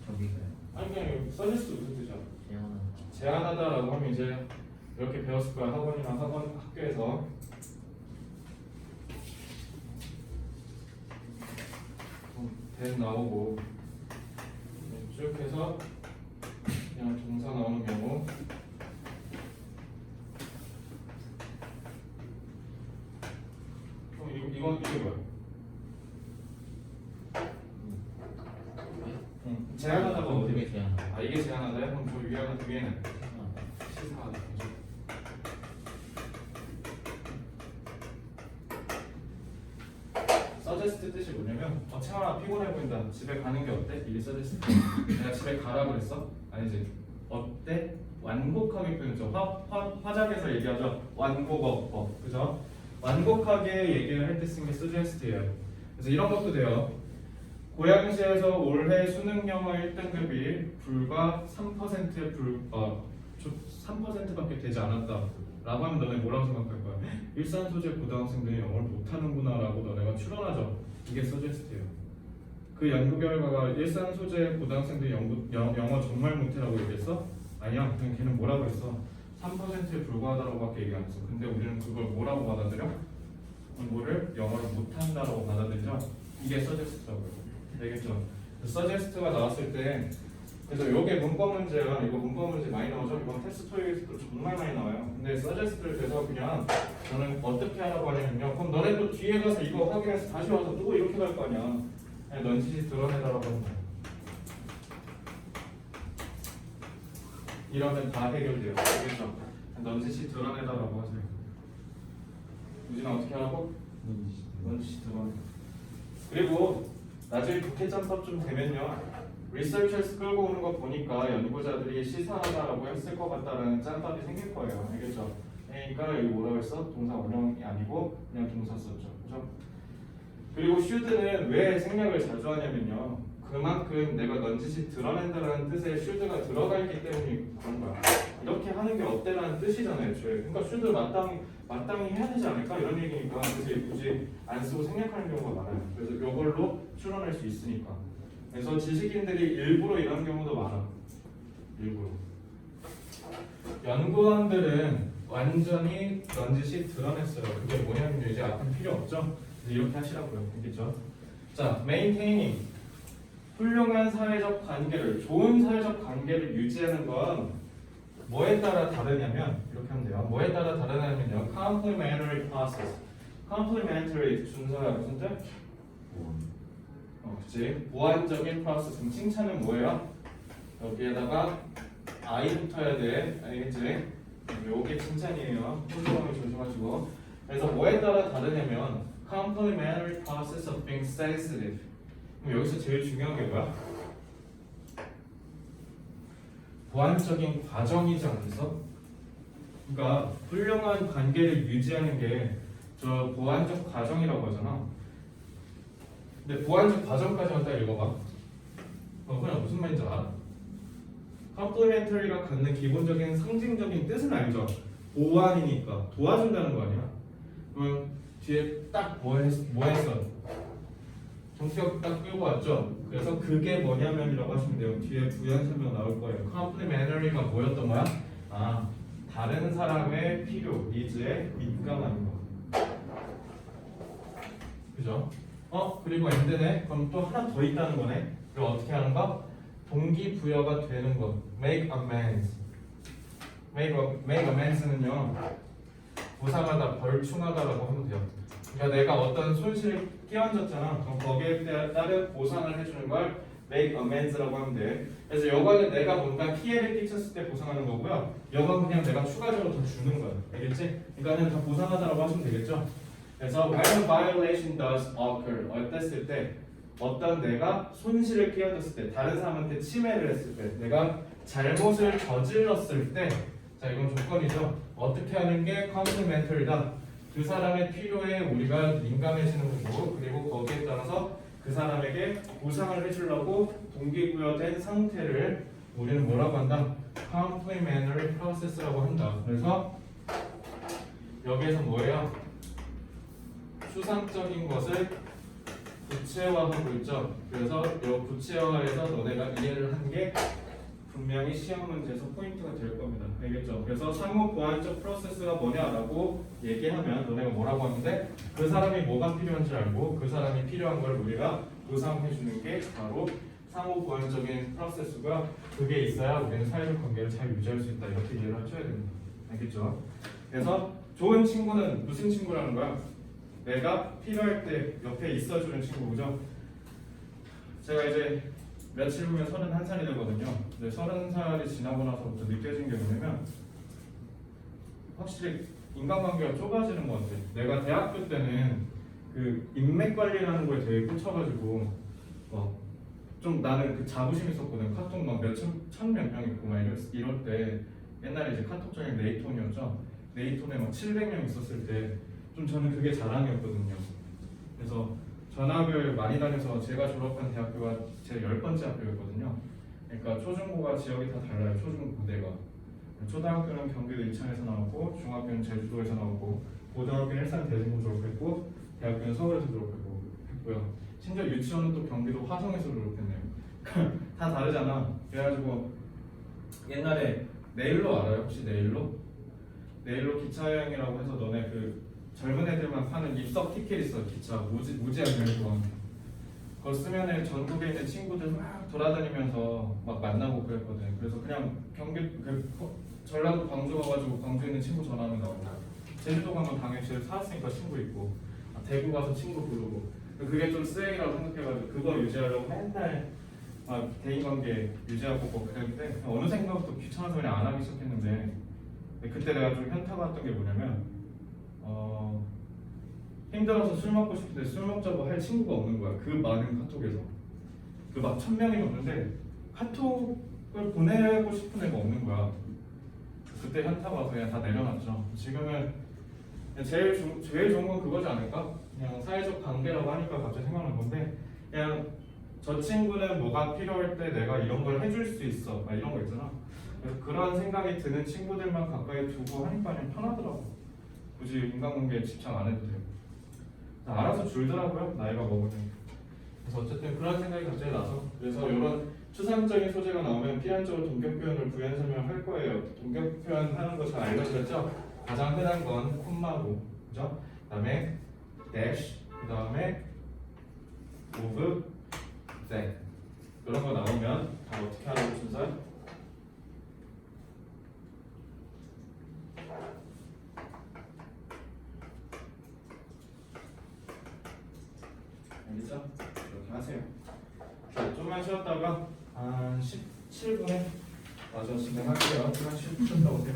B: 저기가요.
A: 아니 그냥 서제스트 무슨 뜻이야?
B: 제안하다.
A: 제안하다라고 하면 이제 이렇게 배웠을 거야. 학원이나 학교에서 된 나오고 쭉 해서 그냥 동사 나오는 경우 이게 뭐야? 제안하다가 어디?
B: 이게 제안하다.
A: 아 이게 제안하다야? 그럼 저 위에는 시사하다. 서제스트 뜻이 뭐냐면 채원아 피곤해 보인다. 집에 가는 게 어때? 이게 서제스트. 내가 집에 가라 그랬어? 아니지. 어때? 완곡하게 표현했죠. 화작에서 얘기하죠. 완곡어. 그죠? 완곡하게 얘기를 할 때 쓴 게 서제스트예요. 그래서 이런 것도 돼요. 고양시에서 올해 수능 영어 1등급이 불과 3%밖에 되지 않았다 라고 하면 너네 뭐라고 생각할 거야? 일산 소재 고등학생들이 영어를 못하는구나 라고 너네가 추론하죠. 이게 서제스트예요. 그 연구 결과가 일산 소재 고등학생들이 영어 정말 못해라고 얘기했어? 아니야. 그냥 걔는 뭐라고 했어? 3%에 불과하다라고 밖에 얘기 안 했어. 근데 우리는 그걸 뭐라고 받아들여? 공부를 영어를 못한다라고 받아들이죠. 이게 서제스트라고요. 되겠죠? 서제스트가 나왔을 때 그래서 이게 문법 문제야. 이거 문법 문제 많이 나오죠? 이건 텍스트 토익도 정말 많이 나와요. 근데 서제스트를 돼서 그냥 저는 어떻게 하라고 하냐면요. 그럼 너네 또 뒤에 가서 이거 확인해서 다시 와서 또 이렇게 갈 거 아니야. 그냥 넌지시 드러내달라고 하는 거야. 이러면 다 해결돼요. 알겠죠? 넌지시 드러내달라고 하세요. 우진아 어떻게 하라고? 넌지시 드러내. 그리고 나중에 국회짬밥 좀 되면요. 리서처스 끌고 오는 거 보니까 연구자들이 시사하다라고 했을 것 같다라는 짬밥이 생길 거예요. 알겠죠? 그러니까 여기 뭐라고 했어? 동사 원형이 아니고 그냥 동사 썼죠. 그죠? 그리고 should는 왜 생략을 자주 하냐면요. 그만큼 내가 넌지시 드러낸다라는 뜻에 should가 들어가 있기 때문에 그런 거야. 이렇게 하는 게 어때라는 뜻이잖아요. 애초에. 그러니까 should 마땅히 해야 되지 않을까? 이런 얘기니까 굳이 안 쓰고 생략하는 경우가 많아요. 그래서 이걸로 추론할 수 있으니까. 그래서 지식인들이 일부러 이런 경우도 많아. 일부러. 연구원들은 완전히 넌지시 드러냈어요. 그게 뭐냐면 이제 앞은 필요 없죠. 이렇게 하시라고요. 알겠죠? 자, maintaining 훌륭한 사회적 관계를, 좋은 사회적 관계를 유지하는 건 뭐에 따라 다르냐면 이렇게 하면 돼요. 뭐에 따라 다르냐면요. complementary process. complementary 준서야 무슨 뜻? 그치. 보완적인 프로세스. 그럼 칭찬은 뭐예요? 여기에다가 I 붙어야 돼. 알겠지? 요게 칭찬이에요. 훌륭하게 조심하시고. 그래서 뭐에 따라 다르냐면 complementary process of being sensitive. 그럼 여기서 제일 중요한 게 뭐야? 보완적인 과정이지 않겠어? 그러니까 훌륭한 관계를 유지하는 게 저 보완적 과정이라고 하잖아. 근데 보완적 과정까지만 딱 읽어봐. 그냥 무슨 말인지 알아? 컴플리멘터리가 갖는 기본적인 상징적인 뜻은 알죠? 보완이니까 도와준다는 거 아니야? 그러면 뒤에 딱 뭐 했어? 정격 딱 끌고 왔죠? 그래서 그게 뭐냐면이라고 하시면 돼요. 뒤에 부연 설명 나올 거예요. 컴플리멘터리가 뭐였던 거야? 아, 다른 사람의 필요, 니즈에 민감한 거. 그죠? 그리고 엔드네? 그럼 또 하나 더 있다는 거네. 그럼 어떻게 하는 거? 동기부여가 되는 거. Make amends. Make amends는요. 보상하다, 벌충하다라고 하면 돼요. 그러니까 내가 어떤 손실을 끼얹었잖아. 그럼 거기에 따른 보상을 해주는 걸 make amends라고 하면 돼. 그래서 이거는 내가 뭔가 피해를 끼쳤을 때 보상하는 거고요. 이건 그냥 내가 추가적으로 더 주는 거야. 알겠지? 그러니까는 다 보상하다라고 하시면 되겠죠? 그래서 when a violation does occur, 어땠을 때, 어떤 내가 손실을 끼얹었을 때, 다른 사람한테 침해를 했을 때, 내가 잘못을 저질렀을 때, 자 이건 조건이죠. 어떻게 하는 게 complementary다. 그 사람의 필요에 우리가 민감해지는 거고, 그리고 거기에 따라서 그 사람에게 보상을 해주려고 동기부여된 상태를 우리는 뭐라고 한다? complementary process라고 한다. 그래서 여기에서 뭐예요? 추상적인 것을 구체화하고 있죠. 그래서 이 구체화해서 너네가 이해를 한 게 분명히 시험 문제에서 포인트가 될 겁니다. 알겠죠? 그래서 상호 보완적 프로세스가 뭐냐라고 얘기하면 너네가 뭐라고 하는데 그 사람이 뭐가 필요한지 알고 그 사람이 필요한 걸 우리가 보상해 주는 게 바로 상호 보완적인 프로세스가 그게 있어야 우리는 사회적 관계를 잘 유지할 수 있다. 이렇게 이해를 하셔야 됩니다. 알겠죠? 그래서 좋은 친구는 무슨 친구라는 거야? 내가 필요할 때 옆에 있어주는 친구죠. 제가 이제 며칠 후면 31살이 되거든요. 근데 30살이 지나고 나서부터 느껴진 게 뭐냐면 확실히 인간관계가 좁아지는 것 같아요. 내가 대학교 때는 그 인맥 관리라는 거에 되게 꽂혀가지고 좀 나는 그 자부심 있었거든. 카톡 막 천 몇 명 있고 막 이럴 때 옛날에 이제 카톡 중에 네이톤이었죠. 네이톤에 막 700명 있었을 때 좀 저는 그게 자랑이었거든요. 그래서 전학을 많이 다녀서 제가 졸업한 대학교가 제 10번째 학교였거든요. 그러니까 초중고가 지역이 다 달라요. 초중고대가. 초등학교는 경기도 인천에서 나오고 중학교는 제주도에서 나오고 고등학교는 일산 대진고 졸업했고 대학교는 서울에서 졸업했고 했고요. 심지어 유치원은 또 경기도 화성에서 졸업했네요. 다 다르잖아. 그래가지고 옛날에 네일로 알아요? 혹시 네일로? 네일로 기차 여행이라고 해서 너네 그 젊은 애들만 파는 입석 티켓 있어. 기차 무제한 여행권. 그거 쓰면은 전국에 있는 친구들 막 돌아다니면서 막 만나고 그랬거든. 그래서 그냥 전라도 광주 가가지고 광주에 있는 친구 전화하면 나오고 제주도 가면 당연히 제주 살았으니까 친구 있고 대구 가서 친구 부르고 그게 좀 쓰레기라고 생각해가지고 그거 유지하려고 맨날 막 대인관계 유지하고 뭐 그랬는데 어느 생각부터 귀찮아서 그냥 안 하기 시작했는데 그때 내가 좀 현타가 왔던 게 뭐냐면 힘들어서 술 먹고 싶은데 술 먹자고 할 친구가 없는 거야. 그 많은 카톡에서 그 막 1000명이 넘는데 카톡을 보내고 싶은 애가 없는 거야. 그때 현타가 와서 그냥 다 내려놨죠. 지금은 제일 좋은 건 그거지 않을까? 그냥 사회적 관계라고 하니까 갑자기 생각난 건데 그냥 저 친구는 뭐가 필요할 때 내가 이런 걸 해줄 수 있어 막 이런 거 있잖아. 그래서 그런 생각이 드는 친구들만 가까이 두고 하니까 그냥 편하더라고. 굳이 인간관계에 집착 안 해도 돼요. 알아서 줄더라고요. 나이가 먹으면. 그래서 어쨌든 그런 생각이 갑자기 나서 그래서 이런 추상적인 소재가 나오면 필연적으로 동격 표현을 부연 설명할 거예요. 동격 표현 하는 거 잘 알려드렸죠? 가장 흔한 건 콤마고, 그죠? 그다음에 dash, 그다음에 move, that 이런 거 나오면 다 어떻게 하라고 순서야? 알겠죠? 이렇게 하세요. 자, 좀만 쉬었다가 한 17분에 마저 진행할게요. 한 10분 쉬었다 오세요.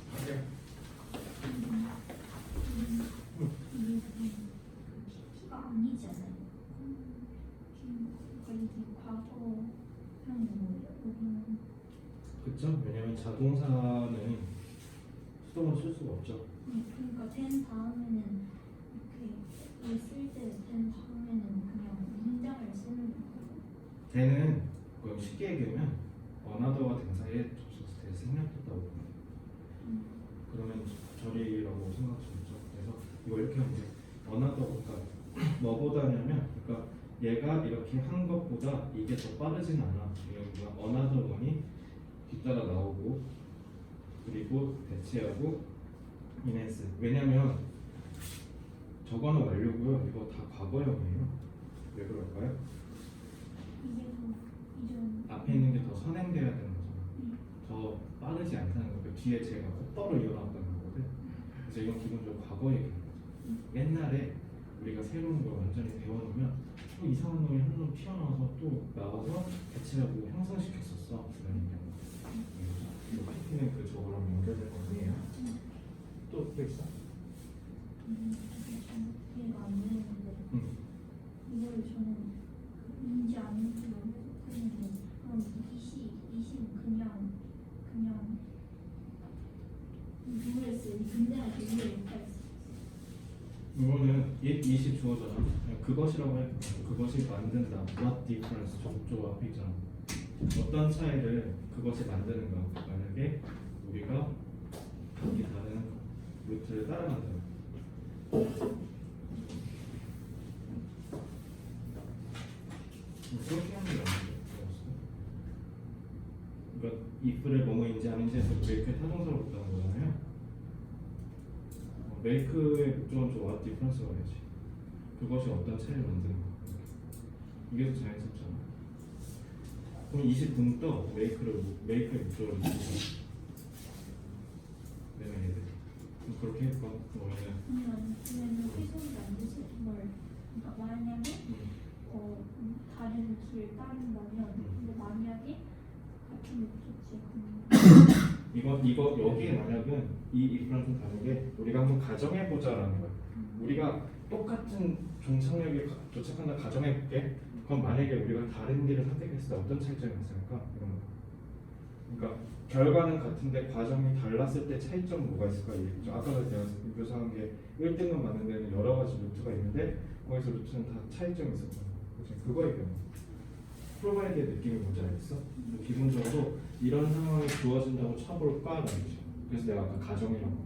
A: 오케이.
D: T가 아니잖아요. 이게 과거형인 거예요. 여기는
A: 그쵸? 왜냐면 자동사는 수동으로 쓸 수가 없죠.
D: 그러니까 된 다음에는 이렇게 있을 때 된 다음에는 그냥 문장을 쓰는 거예요.
A: 걔는 그럼 쉽게 얘기하면 어나더와 등사의 접속사 대 생략했다고 봅니다. 그러면 절이라고 생각하시겠죠. 그래서 이거 이렇게 하면 돼. 어나더가 뭐보다냐면, 그러니까 얘가 이렇게 한 것보다 이게 더 빠르진 않아. 그러니까 어나더 원이 뒤따라 나오고, 그리고 대체하고 이네스. 왜냐면 저거는 완료고요. 이거 다 과거형이에요. 왜 그럴까요?
D: 이게 더 이전
A: 앞에 있는 게 더 선행돼야 되는 거잖아. 더 빠르지 않다는 거. 그 뒤에 제가 곧바로 이어나왔다는 거거든. 그래서 이건 기본적으로 과거 얘기하는 거죠. 옛날에 우리가 새로운 걸 완전히 배워놓으면 또 이상한 놈이 한 놈 튀어나와서 또 나와서 대체하고 형성시켰었어. 그런 경우. 이 PP는 그 저거랑 연결될 거 아니에요? 또 있어?
D: 이해가 안 되는데 이거를 저는 인지 아닌지 모르겠는데 그럼 20 그냥 모르겠어요. 근데나 되게 못하겠어요.
A: 이거는 20 주어잖아. 그냥 그것이라고 해. 그것이 만든다. What difference? 저쪽 앞에 있잖아. 어떤 차이를 그것이 만드는가. 만약에 우리가 각기 다른 루트를 따라 만들어. 그렇게 하는 게 아닌데. 그러니까 if를 뭐뭐인지 아닌지 해서 메이크의 타동사로 붙다는 거잖아요. 메이크의 목적은 좀 what difference가 되지. 그것이 어떤 차이를 만드는 거. 이게 더 자연스럽잖아. 그럼 20분 또 메이크의 목적을 이루죠. 내가 얘들 그렇게 해볼까? 그러면은
D: 그러면 회전이 안 되지. 그러니까 만약에 다른 길 따른다면 근데 만약에 같은 목적지
A: 이거 여기에 만약은 이거랑 좀 다르게 우리가 한번 가정해 보자라는 거야. 우리가 똑같은 종착역에 도착한다 가정해 볼게. 그럼 만약에 우리가 다른 길을 선택했을 때 어떤 차이점이 있을까? 이런 거. 그러니까 결과는 같은데 과정이 달랐을 때 차이점 뭐가 있을까? 얘기죠. 아까도 제가 묘사한 게 1등급 맞는 데는 여러 가지 루트가 있는데 거기서 루트는 다 차이점이 있었잖아. 그치? 그거 얘기하는 거야. 프로바이드의 느낌이 뭔지 알겠어? 뭐 기본적으로 이런 상황이 주어진다고 쳐볼까? 라는 거지. 그래서 내가 아까 가정이라고.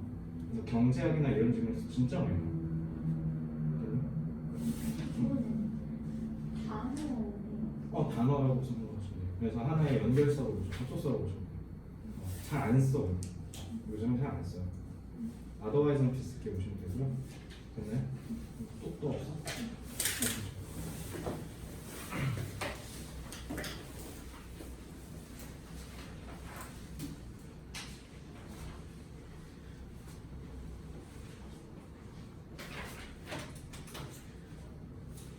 A: 그래서 경제학이나 이런 질문에서 진짜 많이 나와.
D: 이거는 단어예요.
A: 단어라고 쓰는 거 같은데. 그래서 하나의 연결서로 보죠. 접속서로 보죠. 잘 안 써. 요즘은 잘 안 써요. otherwise는 비슷하게 보시면 되고요. 됐나요? 또 없어?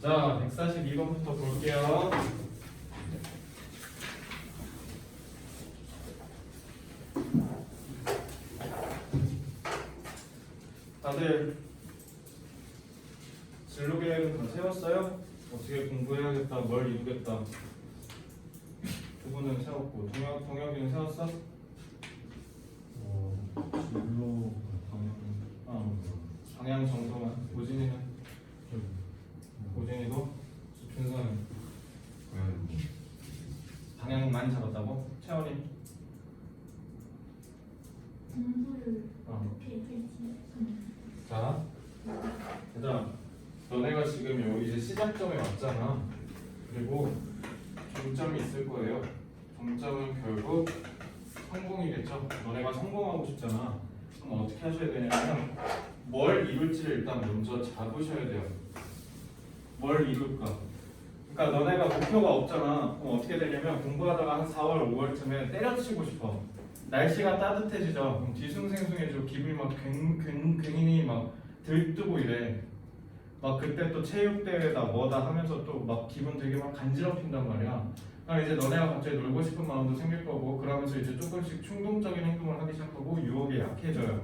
A: 자, 142번부터 볼게요. 다들 진로 계획은 다 세웠어요? 어떻게 공부해야겠다, 뭘 이루겠다. 두 분은 세웠고, 동혁이는 세웠어?
B: 진로
A: 방향 정도만. 고진이는? 고진이도? 준서는? 방향만 잡았다고? 채원이?
D: 공부를 어떻게 할지.
A: 자, 얘들아, 너네가 지금 여기 이제 시작점에 왔잖아. 그리고 종점이 있을 거예요. 종점은 결국 성공이겠죠. 너네가 성공하고 싶잖아. 그럼 어떻게 하셔야 되냐면 뭘 이룰지를 일단 먼저 잡으셔야 돼요. 뭘 이룰까? 그러니까 너네가 목표가 없잖아. 그럼 어떻게 되냐면 공부하다가 한 4월, 5월쯤에 때려치고 싶어. 날씨가 따뜻해지죠. 그럼 뒤숭생숭해지고 기분이 막 괜히 막 들뜨고 이래. 막 그때 또 체육대회다 뭐다 하면서 또 막 기분 되게 막 간지럽힌단 말이야. 그럼 이제 너네가 갑자기 놀고 싶은 마음도 생길 거고, 그러면서 이제 조금씩 충동적인 행동을 하기 시작하고 유혹이 약해져요.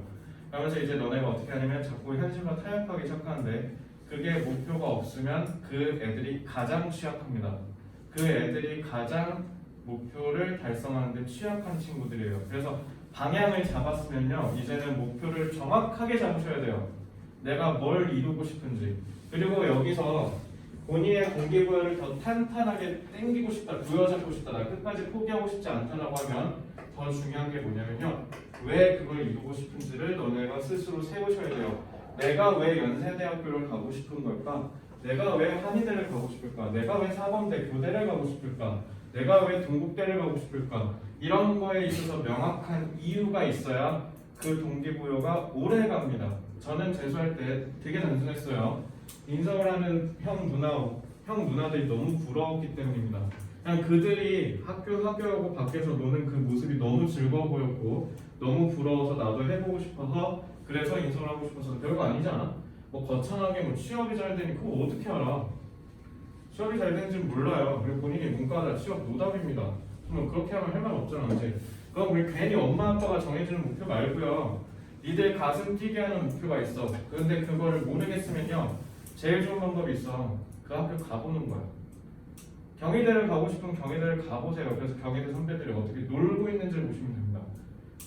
A: 그러면서 이제 너네가 어떻게 하냐면 자꾸 현실과 타협하기 시작하는데, 그게 목표가 없으면 그 애들이 가장 취약합니다. 그 애들이 가장 목표를 달성하는 데 취약한 친구들이에요. 그래서 방향을 잡았으면요, 이제는 목표를 정확하게 잡으셔야 돼요. 내가 뭘 이루고 싶은지. 그리고 여기서 본인의 동기부여를 더 탄탄하게 땡기고 싶다, 부여잡고 싶다, 나 끝까지 포기하고 싶지 않다라고 하면 더 중요한 게 뭐냐면요, 왜 그걸 이루고 싶은지를 너네가 스스로 세우셔야 돼요. 내가 왜 연세대학교를 가고 싶은 걸까? 내가 왜 한의대를 가고 싶을까? 내가 왜 사범대 교대를 가고 싶을까? 내가 왜 동국대를 가고 싶을까? 이런 거에 있어서 명확한 이유가 있어야 그 동기부여가 오래 갑니다. 저는 재수할 때 되게 단순했어요. 인서울 하는 형 누나들이 너무 부러웠기 때문입니다. 그냥 그들이 학교하고 밖에서 노는 그 모습이 너무 즐거워 보였고 너무 부러워서 나도 해보고 싶어서, 그래서 인서울 하고 싶어서. 별거 아니잖아. 뭐 거창하게 뭐 취업이 잘 되니 그거 어떻게 알아? 취업이 잘 되는지 몰라요. 그리고 본인이 문과다, 취업 노답입니다. 그러면 그렇게 하면 할 말 없잖아, 이제. 그럼 우리 괜히 엄마 아빠가 정해주는 목표 말고요, 니들 가슴 뛰게 하는 목표가 있어. 그런데 그거를 모르겠으면요, 제일 좋은 방법이 있어. 그 학교 가보는 거야. 경희대를 가고 싶으면 경희대를 가보세요. 그래서 경희대 선배들이 어떻게 놀고 있는지를 보시면 됩니다.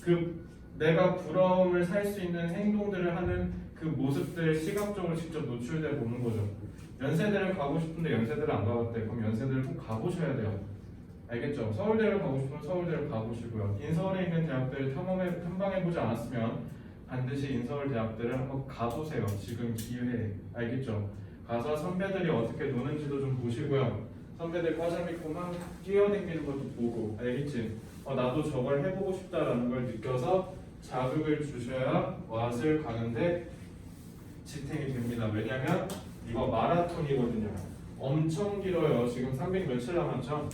A: 그 내가 부러움을 살 수 있는 행동들을 하는 그 모습들 시각적으로 직접 노출돼 보는 거죠. 연세대를 가고 싶은데 연세대를 안 가봤대. 그럼 연세대를 꼭 가보셔야 돼요. 알겠죠? 서울대를 가고 싶으면 서울대를 가보시고요. 인서울에 있는 대학들을 탐방해보지 않았으면 반드시 인서울 대학들을 한번 가보세요. 지금 기회에. 알겠죠? 가서 선배들이 어떻게 노는지도 좀 보시고요. 선배들 과자 믿고 막 뛰어다니는 것도 보고. 알겠지? 나도 저걸 해보고 싶다라는 걸 느껴서 자극을 주셔야 왓을 가는데 지탱이 됩니다. 왜냐면 이거 마라톤이거든요. 엄청 길어요. 지금 300 며칠 남았죠?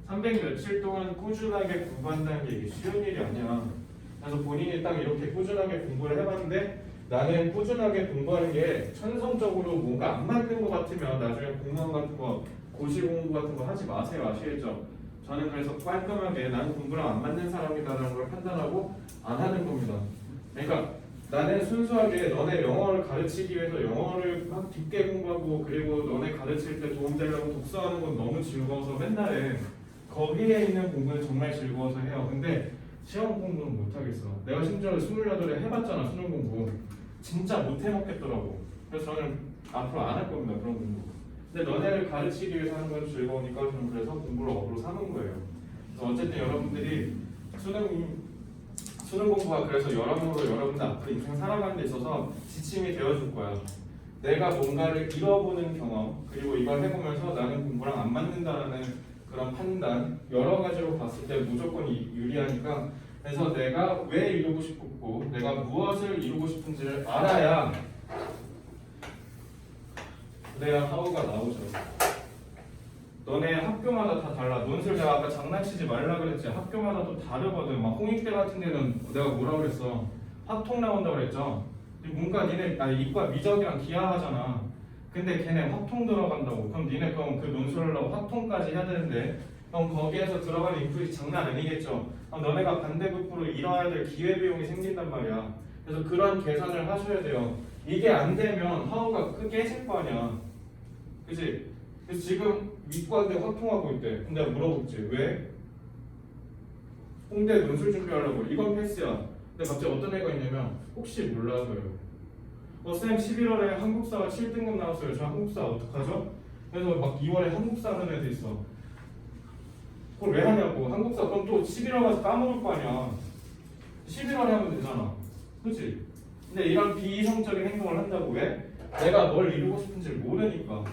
A: 300 며칠 동안 꾸준하게 공부한다는 게 이게 쉬운 일이 아니야. 그래서 본인이 딱 이렇게 꾸준하게 공부를 해봤는데, 나는 꾸준하게 공부하는 게 천성적으로 뭔가 안 맞는 것 같으면 나중에 공무원 같은 거, 고시 공부 같은 거 하지 마세요. 아시겠죠? 저는 그래서 깔끔하게 나는 공부랑 안 맞는 사람이다라는 걸 판단하고 안 하는 겁니다. 그러니까 나는 순수하게 너네 영어를 가르치기 위해서 영어를 막 깊게 공부하고 그리고 너네 가르칠 때 도움되려고 독서하는 건 너무 즐거워서 맨날에 거기에 있는 공부는 정말 즐거워서 해요. 근데 시험 공부는 못하겠어. 내가 심지어 28에 해봤잖아. 수능 공부 진짜 못 해먹겠더라고. 그래서 저는 앞으로 안 할 겁니다. 그런 공부. 근데 너네를 가르치기 위해서 하는 건 즐거우니까 저는 그래서 공부를 업으로 삼은 거예요. 그래서 어쨌든 여러분들이 수능 공부가 그래서 여러모로 여러분들 앞으로 인생 살아가는 데 있어서 지침이 되어줄 거야. 내가 뭔가를 잃어보는 경험 그리고 이걸 해보면서 나는 공부랑 안 맞는다라는 그런 판단 여러 가지로 봤을 때 무조건 유리하니까 그래서 내가 왜 이루고 싶었고 내가 무엇을 이루고 싶은지를 알아야 그래야 하우가 나오죠. 너네 학교마다 다 달라. 논술 내가 아까 장난치지 말라 그랬지. 학교마다 또 다르거든. 막 홍익대 같은 데는 내가 뭐라 그랬어? 화통 나온다 그랬죠. 문과 니네 이과 미적이랑 기하하잖아. 근데 걔네 화통 들어간다고. 그럼 니네 그럼 그 논술을 하고 화통까지 해야 되는데 그럼 거기에서 들어가는 인풋이 장난 아니겠죠. 그럼 너네가 반대급부로 잃어야 될 기회비용이 생긴단 말이야. 그래서 그런 계산을 하셔야 돼요. 이게 안 되면 하우가 깨질 거 아니야. 그치? 그래서 지금 이과인데 화통하고 있대. 근데 내가 물어봤지. 왜? 홍대 논술 준비하려고. 이건 패스야. 근데 갑자기 어떤 애가 있냐면 혹시 몰라서요. 쌤 11월에 한국사가 7등급 나왔어요. 저 한국사 어떡하죠? 그래서 막 2월에 한국사 하는 애도 있어. 그걸 왜 하냐고. 한국사 그럼 또 11월 가서 까먹을 거 아니야. 11월에 하면 되잖아. 그치? 근데 이런 비이성적인 행동을 한다고. 왜? 내가 뭘 이루고 싶은지를 모르니까.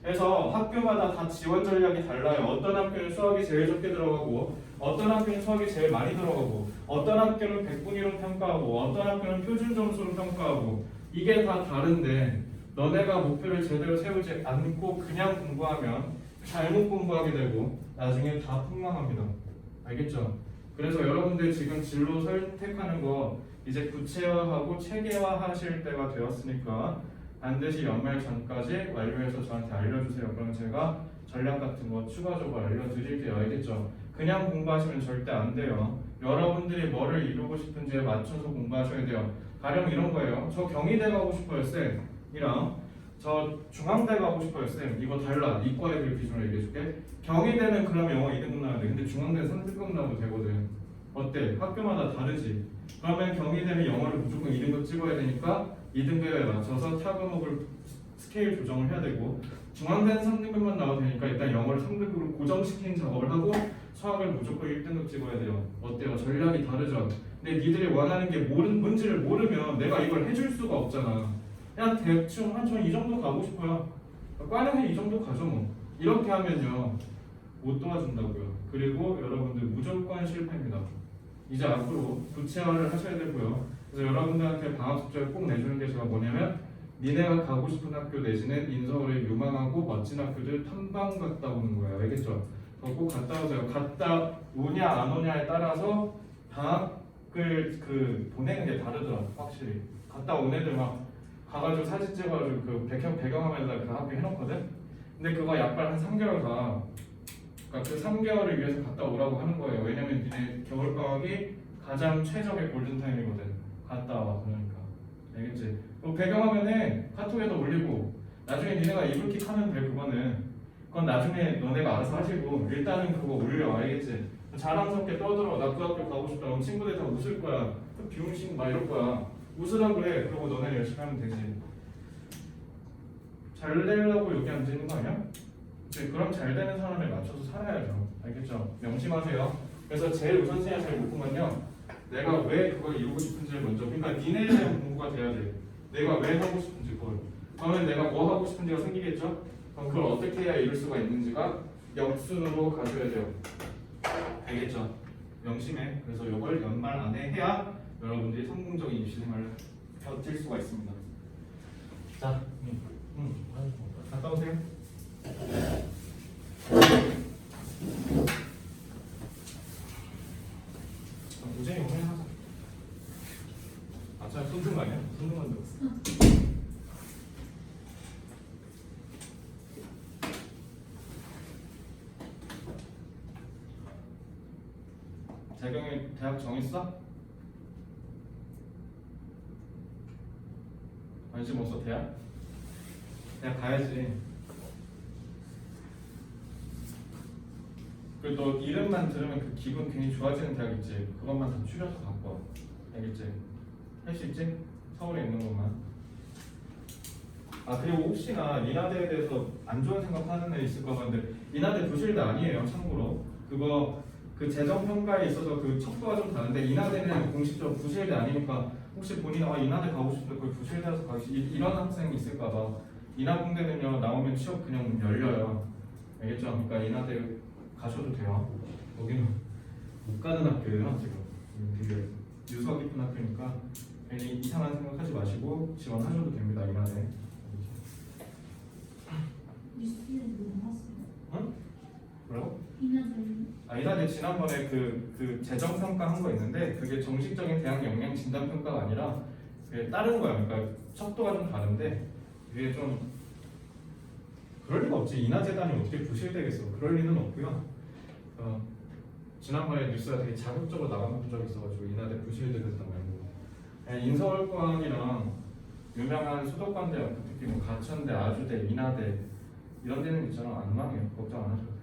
A: 그래서 학교마다 다 지원 전략이 달라요. 어떤 학교는 수학이 제일 적게 들어가고 어떤 학교는 수학이 제일 많이 들어가고 어떤 학교는 100분위로 평가하고 어떤 학교는 표준 점수로 평가하고 이게 다 다른데 너네가 목표를 제대로 세우지 않고 그냥 공부하면 잘못 공부하게 되고 나중에 다 폭망합니다. 알겠죠? 그래서 여러분들 지금 진로 선택하는 거 이제 구체화하고 체계화하실 때가 되었으니까 반드시 연말 전까지 완료해서 저한테 알려주세요. 그럼 제가 전략 같은 거 추가적으로 알려드릴게요. 알겠죠? 그냥 공부하시면 절대 안 돼요. 여러분들이 뭐를 이루고 싶은지에 맞춰서 공부하셔야 돼요. 가령 이런 거예요. 저 경희대 가고 싶어요, 쌤. 이랑 저 중앙대 가고 싶어요, 쌤. 이거 달라. 이과 애들 기준으로 얘기해줄게. 경희대는 그럼 영어 2등급 나와야 돼. 근데 중앙대는 3등급 나와도 되거든. 어때? 학교마다 다르지? 그러면 경희대는 영어를 무조건 2등급 찍어야 되니까 2등급에 맞춰서 타그목을 스케일 조정을 해야 되고 중앙대는 3등급만 나와도 되니까 일단 영어를 3등급으로 고정시키는 작업을 하고 수학을 무조건 1등급 찍어야 돼요. 어때요? 전략이 다르죠? 근데 니들이 원하는 게 뭔지를 모르면 내가 이걸 해줄 수가 없잖아. 그냥 대충 한 전 이 정도 가고 싶어요. 과는 이 정도 가죠 뭐. 이렇게 하면요 못 도와준다고요. 그리고 여러분들 무조건 실패입니다. 이제 앞으로 구체화를 하셔야 되고요. 그래서 여러분들한테 방학 숙제를 꼭 내주는 게 제가 뭐냐면 니네가 가고 싶은 학교 내지는 인서울의 유망하고 멋진 학교들 탐방 갔다 오는 거예요. 알겠죠? 꼭 갔다 오세요. 갔다 오냐 안 오냐에 따라서 방학을 보내는 게 다르더라. 확실히 갔다 온 애들 막 가가지고 사진 찍어가지고 그 배경화면에다 그 학교 해놓거든. 근데 그거 약간 한 3개월 가. 그러니까 그 3개월을 위해서 갔다 오라고 하는 거예요. 왜냐면 니네 겨울방학이 가장 최적의 골든타임이거든. 갔다 와. 그러니까 알겠지? 배경화면에 카톡에도 올리고 나중에 니네가 이불킥 하면 될 그거는 그건 나중에 너네가 알아서 하시고 일단은 그거 올려. 알겠지? 자랑스럽게 떠들어. 나 그 학교 가고 싶다. 그럼 친구들 다 웃을 거야. 비용신 막 이럴 거야. 웃으라 그래. 그러고 너네 열심히 하면 되지. 잘 되려고 여기 앉아있는 거 아니야? 그럼 잘 되는 사람에 맞춰서 살아야죠. 알겠죠? 명심하세요. 그래서 제일 우선순위가 제일 높은 건요. 내가 왜 그걸 이루고 싶은지를 먼저. 그러니까 니네에 대한 공부가 돼야 돼. 내가 왜 하고 싶은지 그걸. 그러면 내가 뭐 하고 싶은지가 생기겠죠? 그럼 그걸 어떻게 해야 이룰 수가 있는지가 역순으로 가져야 돼요. 알겠죠? 명심해. 그래서 이걸 연말 안에 해야 여러분들이 성공적인 입시생활을 버틸 수가 있습니다. 자, 갔다 오세요. 우진이 오늘 하자. 아까 손든 거 아니야? 손든 거 들었어. 대학 정했어? 관심 없어 대학? 대학 가야지. 그리고 너 이름만 들으면 그 기분 괜히 좋아지는 대학 있지. 그것만 다 추려서 갖고 와. 알겠지? 할 수 있지? 서울에 있는 것만. 아 그리고 혹시나 인하대에 대해서 안 좋은 생각하는 애 있을까 봤는데 인하대 부실대 아니에요. 참고로 그거 그 재정평가에 있어서 그 척도가 좀 다른데 인하대는 공식적으로 부실대 아니니까 혹시 본인 인하대 가고 싶은데 그 부실대에서 가시 이런 학생이 있을까봐. 인하공대는요 나오면 취업 그냥 열려요. 알겠죠? 그러니까 인하대 가셔도 돼요. 여기는 못 가는 학교예요 지금. 되게 유서 깊은 학교니까 괜히 이상한 생각하지 마시고 지원하셔도 됩니다. 인하대.
D: 뉴스에도 나왔어요.
A: 응? 뭐라고?
D: 이나들
A: 인하대 지난번에 그 재정 평가 한 거 있는데 그게 정식적인 대학 역량 진단 평가가 아니라 그게 다른 거야. 그러니까 척도가 좀 다른데 이게 좀 그럴 리가 없지. 인하재단이 어떻게 부실되겠어? 그럴 리는 없고요. 지난번에 뉴스가 되게 자극적으로 나간 적이 있어가지고 인하대 부실되겠다 말고 인서울공항이랑 유명한 수도권대 특히 뭐 가천대, 아주대, 인하대 이런 데는 있잖아. 안 망해요. 걱정 안 하셔도 돼요.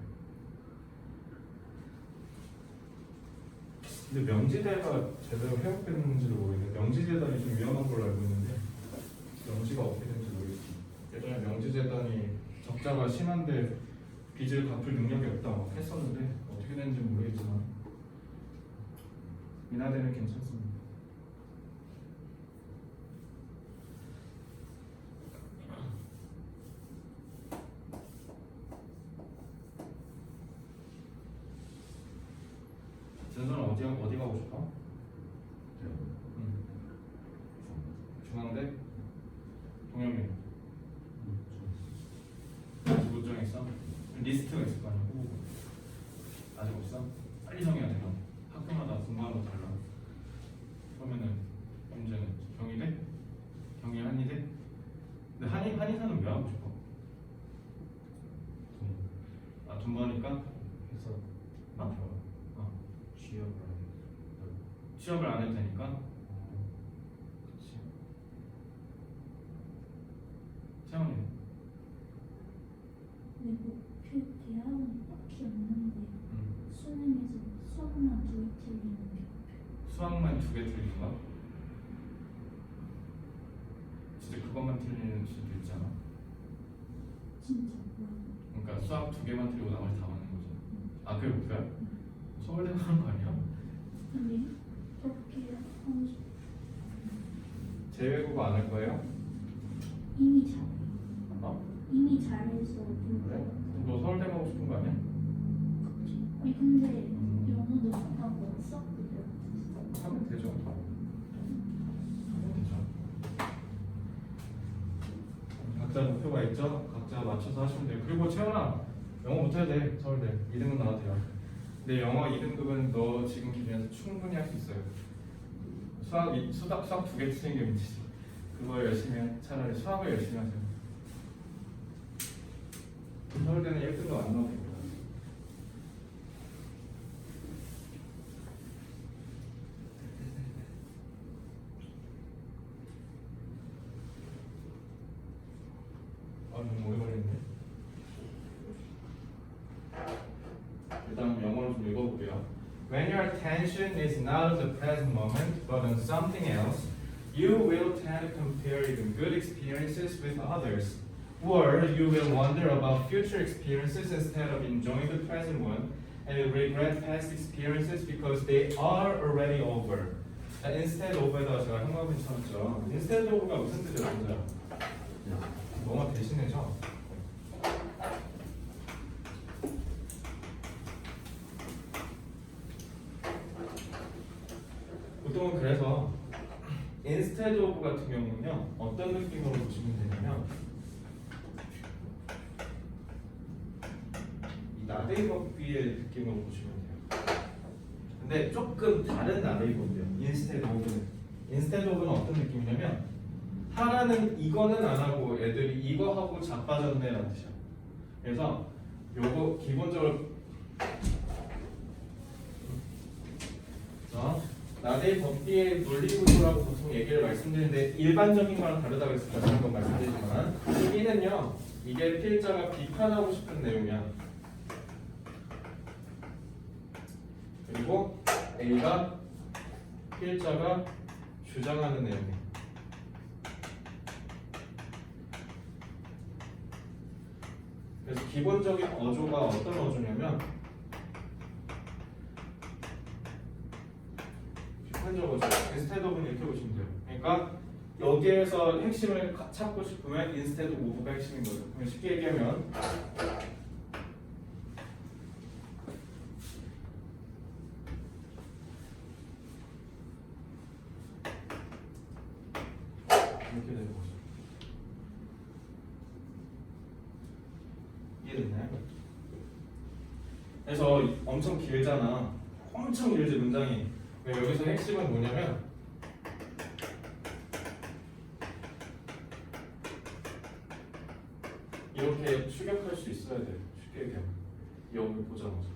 A: 근데 명지대가 제대로 회복됐는지를 모르겠는데 명지재단이 좀 위험한 걸로 알고 있는데 명지가 어떻게 되는지 모르겠어요. 예전에 명지재단이 적자가 심한데 빚을 갚을 능력이 없다고 했었는데 어떻게 되는지 모르겠지만 인하대는 괜찮습니다. 진서는 어디 가고 싶어? 중앙대? 동현민 아직 못 정했어? 리스트가 있을 거 아니야 후보가. 아직 없어? 빨리 정해야 돼. 너 학교마다 공부하는 거 달라. 그러면은 문제는 경희대? 경희 한의대? 근데 한의사는 왜 하고 싶어? 돈 버니까?
B: 회사
A: 취업을 안 해도 되니까? 그치. 채원이는?
D: 네, 목표 대학은 딱히 없는데 수능에서 수학만 2개 틀리는 게
A: 수학만 2개 틀리는 거야? 진짜 그것만 틀리는 수도 있잖아.
D: 진짜 뭐야?
A: 그러니까 수학 2개만 틀리고 나머지 다 맞는 거지. 아 그게 목표야? 서울대 가는 거 아니야?
D: 근데 그렇게 하고 싶어.
A: 재외국어 안 할 거예요?
D: 이미 잘해.
A: 어?
D: 이미 잘해서
A: 그래? 너 서울대 가고 싶은 거 아니야?
D: 아니 근데 영어도 못하고 수학도 배웠어.
A: 하면 되죠. 하면 되죠. 각자 목표가 있죠? 각자 맞춰서 하시면 돼요. 그리고 채원아 영어 못해도 돼. 서울대 2등급 나와도 돼요. 근데 영어 2등급은 너 지금 기준에서 충분히 할 수 있어요. 수학 2개 틀린 게 문제지. 그거 열심히 해. 차라리 수학을 열심히 하세요. 서울대는 1등급 안 나오고 됩니다. 너무 오래 걸리는데. 일단 영어로 좀 읽어볼게요. When your attention is not on the present moment but on something else, you will tend to compare even good experiences with others. Or you will wonder about future experiences instead of enjoying the present one and will regret past experiences because they are already over. instead of에다가 제가 형광펜 쳐놨죠. instead of가 무슨 뜻이에요? 뭐가 대신해죠? 보통은 그래서 instead of 같은 경우는요 어떤 느낌으로 보시면 되냐면 이 나데이버비의 느낌으로 보시면 돼요. 근데 조금 다른 나데이버비예요. instead of는 어떤 느낌이냐면 하나는 이거는 안 하고 애들이 이거 하고 자빠졌네라는 뜻이야. 그래서 요거 기본적으로 나대 법비의 논리구조라고 보통 얘기를 말씀드리는데 일반적인 거랑 다르다고 했습니다. 다른 건 말씀드리지만 B는요 이게 필자가 비판하고 싶은 내용이야. 그리고 A가 필자가 주장하는 내용이야. 그래서 기본적인 어조가 어떤 어조냐면 비판적 어조, instead of는 이렇게 보시면 돼요. 그러니까 여기에서 핵심을 찾고 싶으면 instead of가 핵심인 거죠. 그럼 쉽게 얘기하면 이렇게 되는 거죠. 이해됐나요? 그래서 엄청 길잖아. 엄청 길지 문장이. 여기서 핵심은 뭐냐면 이렇게 추격할 수 있어야 돼. 쉽게 얘기하면 여기 보자마자.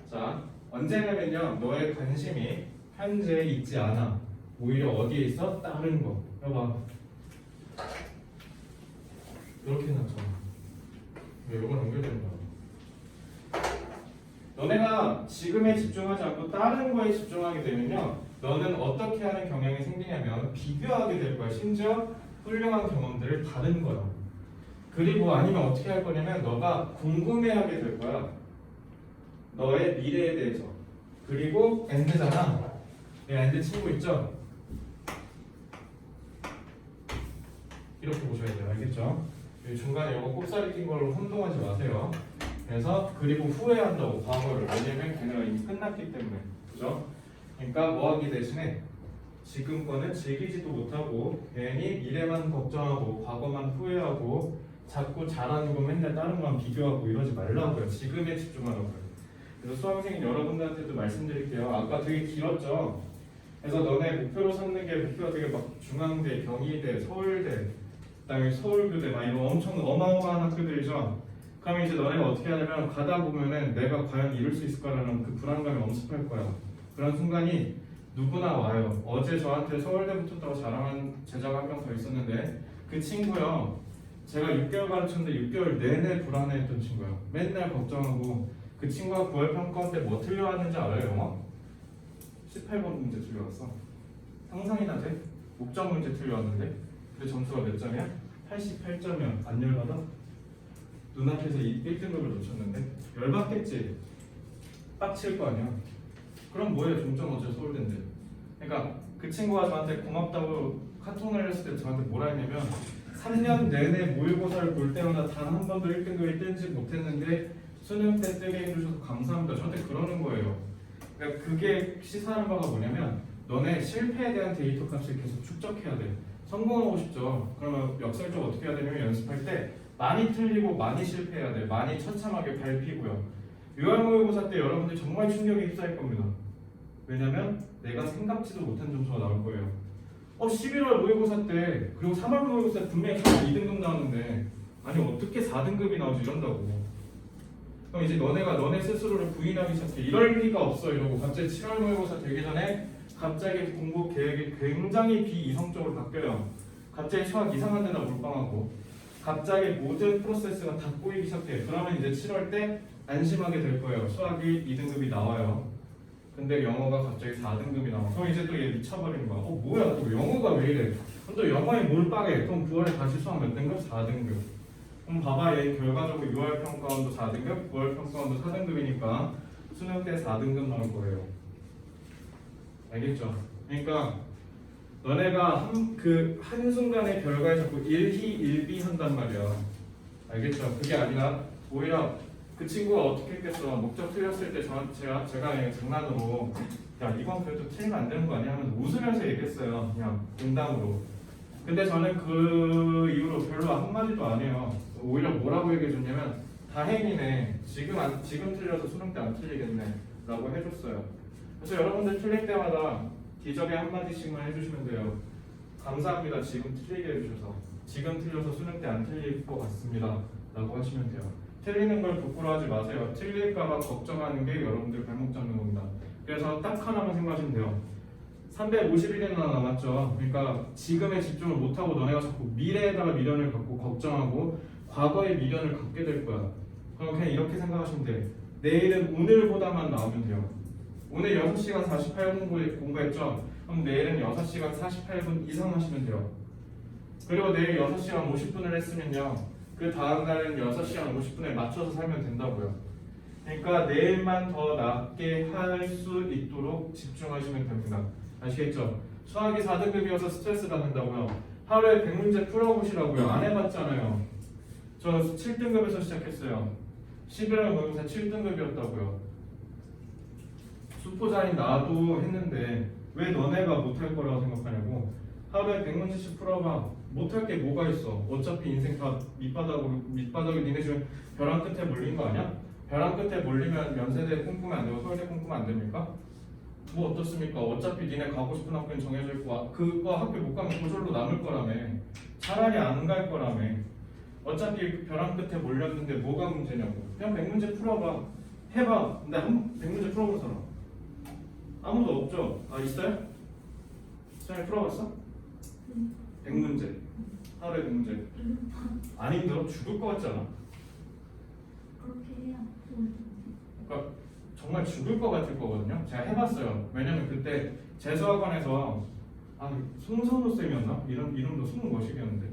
A: 자, 언제냐면요 너의 관심이 현재에 있지 않아. 오히려 어디에 있어? 다른 거. 여봐 이렇게 나잖아. 이건 연결되는 거야. 너네가 지금에 집중하지 않고 다른 거에 집중하게 되면요 너는 어떻게 하는 경향이 생기냐면 비교하게 될 거야. 심지어 훌륭한 경험들을 다른 거야. 그리고 아니면 어떻게 할 거냐면 너가 궁금해하게 될 거야. 너의 미래에 대해서. 그리고 엔드잖아. 엔드 친구 있죠? 이렇게 보셔야 돼요. 알겠죠? 중간에 이거 꼽사리 낀 걸로 혼동하지 마세요. 그래서 그리고 후회한다고 과거를. 왜냐면 걔네가 이미 끝났기 때문에. 그죠? 그러니까 뭐 하기 대신에 지금 거는 즐기지도 못하고 괜히 미래만 걱정하고 과거만 후회하고 자꾸 잘하는 거 맨날 다른 거랑 비교하고 이러지 말라고요. 지금에 집중하라고요. 그래서 수험생인 여러분들한테도 말씀드릴게요. 아까 되게 길었죠? 그래서 너네 목표로 삼는 게 목표가 되게 막 중앙대, 경희대, 서울대, 그다음에 서울교대 막 이런 엄청 어마어마한 학교들이죠. 그러면 이제 너네가 어떻게 하냐면 가다 보면은 내가 과연 이룰 수 있을까라는 그 불안감이 엄습할 거야. 그런 순간이 누구나 와요. 어제 저한테 서울대 붙었다고 자랑한 제자가 한 명 더 있었는데 그 친구요. 제가 6개월 가르쳤는데 6개월 내내 불안해했던 친구예요. 맨날 걱정하고 그 친구가 9월 평가원 때 뭐 틀려왔는지 알아요? 영어? 18번 문제 틀려왔어. 상상이나 돼? 목적 문제 틀려왔는데 근데 점수가 몇 점이야? 88점이야. 안 열받아? 눈앞에서 1등급을 놓쳤는데 열받겠지? 빡칠 거 아니야. 그럼 뭐해? 종점 어제 서울대인데. 그러니까 그 친구가 저한테 고맙다고 카톡을 했을 때 저한테 뭐라 했냐면 3년 내내 모의고사를 볼 때마다 단 한 번도 1등급을 떼지 못했는데 수능 때 뜨게 해주셔서 감사합니다. 저한테 그러는 거예요. 그러니까 그게 시사하는 바가 뭐냐면 너네 실패에 대한 데이터 값을 계속 축적해야 돼. 성공하고 싶죠. 그러면 역설적 어떻게 해야 되냐면 연습할 때 많이 틀리고 많이 실패해야 돼. 많이 처참하게 밟히고요. 6월 모의고사 때 여러분들 정말 충격에 휩싸일 겁니다. 왜냐면 내가 생각지도 못한 점수가 나올 거예요. 11월 모의고사 때 그리고 3월 모의고사 때 분명히 2등급 나왔는데 아니 어떻게 4등급이 나오지 이런다고. 그럼 이제 너네 스스로를 부인하기 시작해. 이럴 리가 없어 이러고 갑자기 7월 모의고사 되기 전에 갑자기 공부 계획이 굉장히 비이성적으로 바뀌어요. 갑자기 수학 이상한 데다 몰빵하고 갑자기 모든 프로세스가 다 꼬이기 시작해. 그러면 이제 7월 때 안심하게 될 거예요. 수학이 2등급이 나와요. 근데 영어가 갑자기 4등급이 나와. 그럼 이제 또 얘 미쳐버리는 거야. 뭐야 또 영어가 왜 이래? 그럼 또 영어에 몰빵해. 그럼 9월에 다시 수학 몇 등급? 4등급. 그럼 봐봐 얘 결과적으로 6월 평가원도 4등급, 9월 평가원도 4등급이니까 수능 때 4등급 나올 거예요. 알겠죠? 그러니까 너네가 한순간의 결과에 자꾸 일희일비 한단 말이야. 알겠죠? 그게 아니라 오히려 그 친구가 어떻게 했겠어. 목적 틀렸을 때 제가 장난으로 야 이건 그래도 틀리면 안 되는 거 아니야 하면서 웃으면서 얘기했어요. 그냥 농담으로. 근데 저는 그 이후로 별로 한마디도 안 해요. 오히려 뭐라고 얘기해 줬냐면 다행이네. 지금 틀려서 수능 때 안 틀리겠네 라고 해줬어요. 그래서 여러분들 틀릴 때마다 기적의 한마디씩만 해주시면 돼요. 감사합니다. 지금 틀리게 해주셔서. 지금 틀려서 수능 때 안 틀릴 것 같습니다 라고 하시면 돼요. 틀리는 걸 부끄러워하지 마세요. 틀릴까봐 걱정하는 게 여러분들 발목 잡는 겁니다. 그래서 딱 하나만 생각하시면 돼요. 351일이나 남았죠. 그러니까 지금에 집중을 못하고 너네가 자꾸 미래에다가 미련을 갖고 걱정하고 과거에 미련을 갖게 될 거야. 그럼 그냥 이렇게 생각하시면 돼. 내일은 오늘보다만 나오면 돼요. 오늘 6시간 48분 공부했죠? 그럼 내일은 6시간 48분 이상 하시면 돼요. 그리고 내일 6시간 50분을 했으면요. 그 다음 날은 6시간 50분에 맞춰서 살면 된다고요. 그러니까 내일만 더 낫게 할 수 있도록 집중하시면 됩니다. 아시겠죠? 수학이 4등급이어서 스트레스 받는다고요. 하루에 100문제 풀어보시라고요. 안 해봤잖아요. 저 7등급에서 시작했어요. 11월 모의고사 7등급이었다고요. 수포자인 나도 했는데 왜 너네가 못할 거라고 생각하냐고. 하루에 100문제씩 풀어봐. 못할 게 뭐가 있어. 어차피 인생 다 밑바닥에 니네 지금 벼랑 끝에 몰린 거 아니야? 벼랑 끝에 몰리면 연세대 꿈꾸면 안 되고 서울대 꿈꾸면 안 됩니까? 뭐 어떻습니까? 어차피 니네 가고 싶은 학교는 정해져 있고 그거 학교 못 가면 고졸로 남을 거라며. 차라리 안 갈 거라며. 어차피 벼랑 끝에 몰렸는데 뭐가 문제냐고. 그냥 100문제 풀어봐. 해봐. 근데 100문제 풀어본 사람 아무도 없죠? 아 있어요? 수영이 풀어봤어? 100문제 하루에 100문제 안 힘들어? 죽을 것 같지 않아?
D: 그렇게 해야
A: 그러니까 정말 죽을 것 같을 거거든요. 제가 해봤어요. 왜냐면 그때 재수학원에서 송선우 쌤이었나? 이름도 송머식이었는데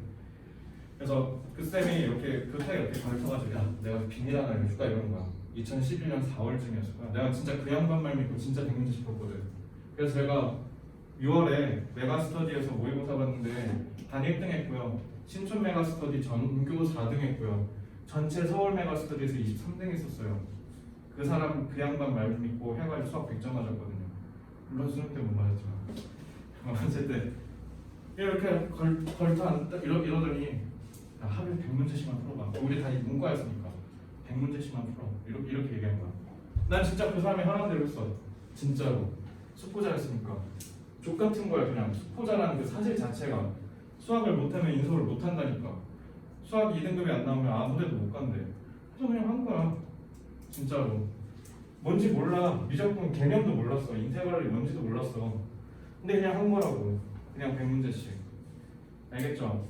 A: 그래서 그 쌤이 이렇게 교탁에 이렇게 걸쳐가지고 야 내가 비밀 하나 알려줄까 이러는 거야. 2011년 4월쯤이었을 거야. 내가 진짜 그 양반 말 믿고 진짜 100문제씩 풀었거든. 그래서 제가 6월에 메가스터디에서 모의고사 봤는데 단 1등 했고요. 신촌 메가스터디 전교 4등 했고요. 전체 서울 메가스터디에서 23등 했었어요. 그 사람 그 양반 말 믿고 해가지고 수학 100점 맞았거든요. 물론 수능 때 못 맞았지만 어쨌든 이렇게 걸터 이러더니 야, 하루에 100문제씩만 풀어봐. 우리 다 문과였으니까 100문제씩만 풀어. 이렇게 얘기한 거야. 난 진짜 그 사람이 하라는 대로 했어. 진짜로. 수포자였으니까. 족 같은 거야 그냥. 수포자라는 그 사실 자체가. 수학을 못하면 인서울 못한다니까. 수학 2등급이 안 나오면 아무데도 못 간대. 그래서 그냥 한 거야. 진짜로. 뭔지 몰라. 미적분 개념도 몰랐어. 인테그랄이 뭔지도 몰랐어. 근데 그냥 한 거라고. 그냥 100문제씩. 알겠죠?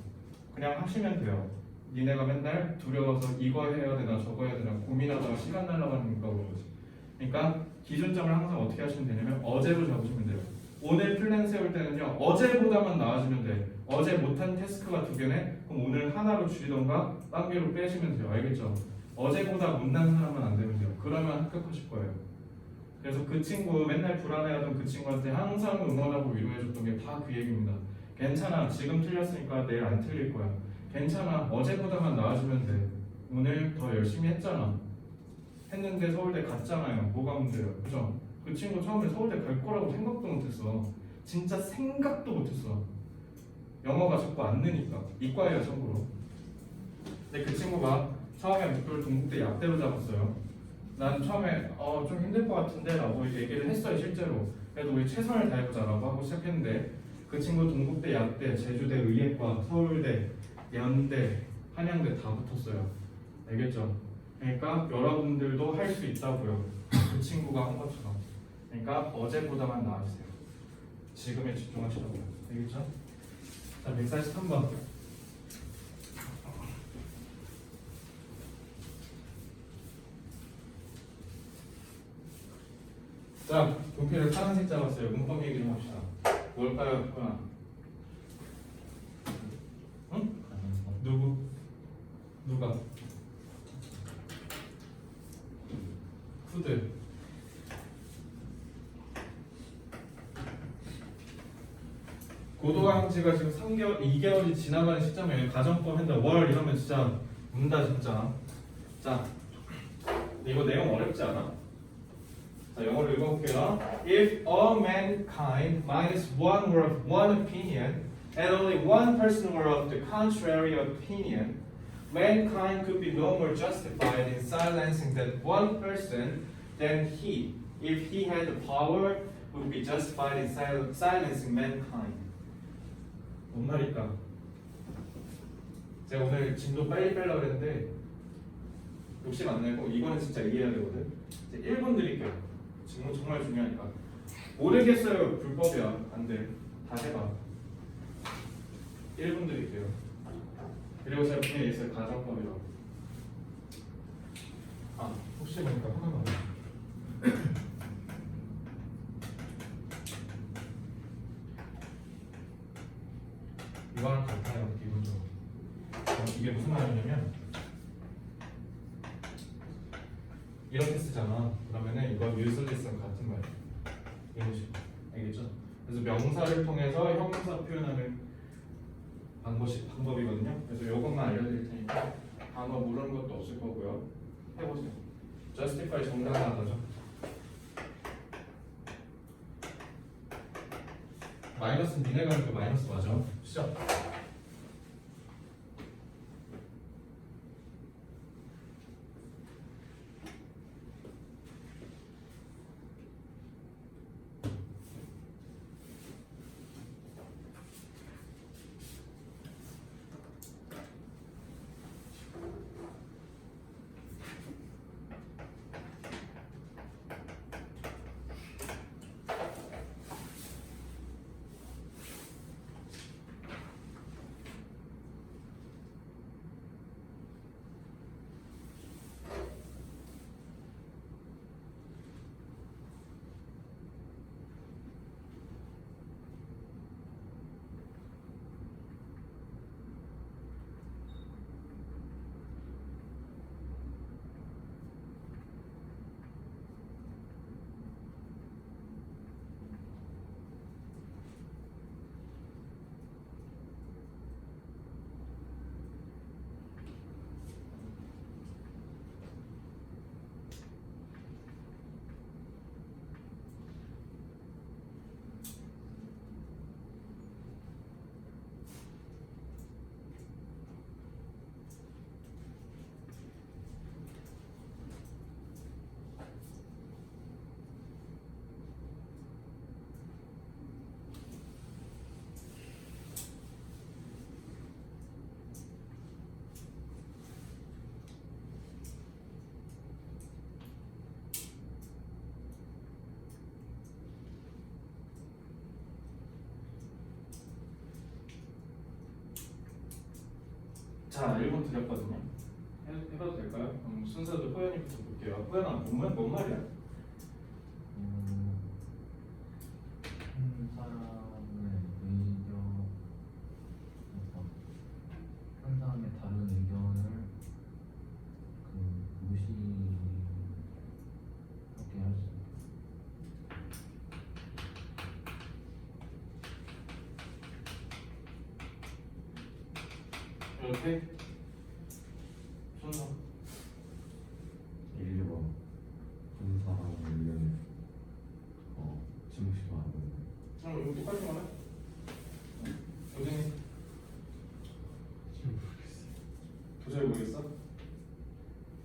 A: 그냥 하시면 돼요. 니네가 맨날 두려워서 이거 해야 되나 저거 해야 되나 고민하다가 시간 날아가니까 그런 거지. 그러니까 기준점을 항상 어떻게 하시면 되냐면 어제로 잡으시면 돼요. 오늘 플랜 세울 때는요. 어제보다만 나아지면 돼. 어제 못한 태스크가 2개네? 그럼 오늘 하나로 줄이던가 딴 개로 빼시면 돼요. 알겠죠? 어제보다 못난 사람은 안 되면 돼요. 그러면 합격하실 거예요. 그래서 그 친구 맨날 불안해하던 그 친구한테 항상 응원하고 위로해줬던 게 다 그 얘기입니다. 괜찮아. 지금 틀렸으니까 내일 안 틀릴 거야. 괜찮아. 어제보다만 나아지면 돼. 오늘 더 열심히 했잖아. 했는데 서울대 갔잖아요. 뭐가 문제예요? 그죠? 그 친구 처음에 서울대 갈 거라고 생각도 못했어. 진짜 생각도 못했어. 영어가 자꾸 안 느니까. 이과예요, 참고로. 근데 그 친구가 처음에 목표를 동국대 약대로 잡았어요. 난 처음에 좀 힘들 것 같은데 라고 얘기를 했어요, 실제로. 그래도 우리 최선을 다해보자 라고 하고 시작했는데 그 친구 동국대, 약대, 제주대, 의예과, 서울대, 연대, 한양대 다 붙었어요. 알겠죠? 그러니까 여러분들도 할 수 있다고요. 그 친구가 한 것처럼. 그러니까 어제보다만 나아지세요. 지금에 집중하시라고요. 알겠죠? 자, 143번. 자, 분필을 파란색 잡았어요. 문법 얘기 좀 합시다. 뭘까요? 그거나. 응? 누구? 누가? 후드. 고도강지가 지금 2개월이 지나가는 시점에 가정법 한다. 월 이러면 진짜 운다 진짜. 자, 이거 내용 어렵지 않아? 자, 영어로 읽어볼게요. If all mankind minus one were of one opinion, and only one person were of the contrary opinion, mankind could be no more justified in silencing that one person than he, if he had the power, would be justified in silencing mankind. 뭔 말일까? 제가 오늘 진도 빨리 빼려고 했는데 욕심 안 내고 이거는 진짜 이해해야 되거든. 이제 1분 드릴게요. 지금 정말 중요하니까. 모르겠어요. 불법이야. 안 돼. 다 해봐. 1분 드릴게요. 그리고 제가 분명히 있어요. 가정법이라고. 아, 혹시 모르니까 하나만. 이거랑 같아요. 기본적으로. 이게 무슨 말이냐면 이렇게 쓰잖아. 그러면은 이거 useless랑 같은 말이야. 이런 식으로. 알겠죠? 그래서 명사를 통해서 형용사 표현하는 방법이거든요. 그래서 이것만 알려드릴 테니까 단어 모르는 것도 없을 거고요. 해보세요. justify 정당화하죠. 마이너스는 니네가 하는 거 마이너스 맞아. 시작. 자, 1번 드렸거든요. 해봐도 될까요? 그럼 순서도 호연이부터 볼게요. 호연아, 뭔 말이야?
B: 한 사람의 의견에서 한 사람의 다른 의견을 무시하게 할 수 있다.
A: 이렇게 순서
C: 1번 한 사람의 의견을 지목시키면 안 되는데.
A: 이거 똑같은 거네? 교수님 도저히 모르겠어?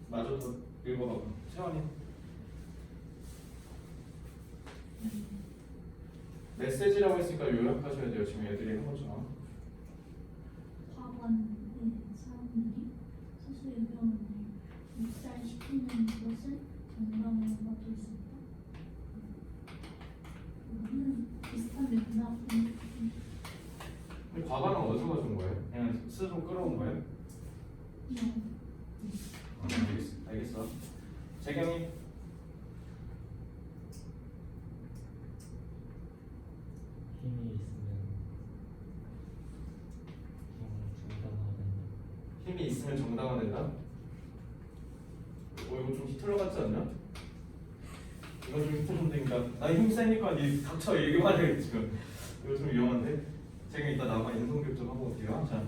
A: 마저 더 읽어봐봐. 채원이 메시지라고 했으니까 요약하셔야 돼요. 지금 애들이 한 것처럼.
D: 과거의 사람들이 스스로 의견을 묵살시키는 것은 정당으로 받을 수 있다. 이거는 비슷한 맥락.
A: 근데 과거는 어디서 가져온 거예요? 그냥 스스로 끌어온 거예요? 알겠어. 재경이
B: 힘이 있으면
A: 힘이 있으면 정당화된다? 이거 좀 히틀러 같지 않냐? 이거 좀 히틀러인데니까 나 힘 세니까 니 닥쳐 얘기만 해 지금. 이거 좀 위험한데? 제가 이따 나가 인성교육 좀 하고 올게요. 자,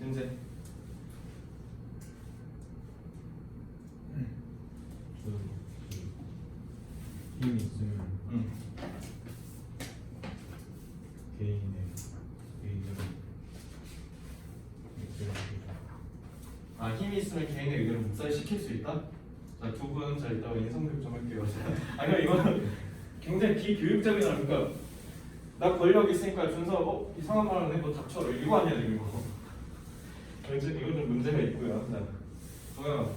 A: 윤재.
B: 힘이 있으면
A: 응.
B: 개인의 의견을
A: 아, 힘이 있으면 개인의 의견을 묵살시킬 수 있다? 자, 두 분, 자, 이따가 인성교육 좀 할게요. 아니, 이거는 굉장히 비교육적인 아닙니까? 나 권력 있으니까 준서, 이상한 말 하는데 뭐 닥쳐. 이거 아니야, 지금 이거. 이거 좀 문제가 있고요. 자, 도영.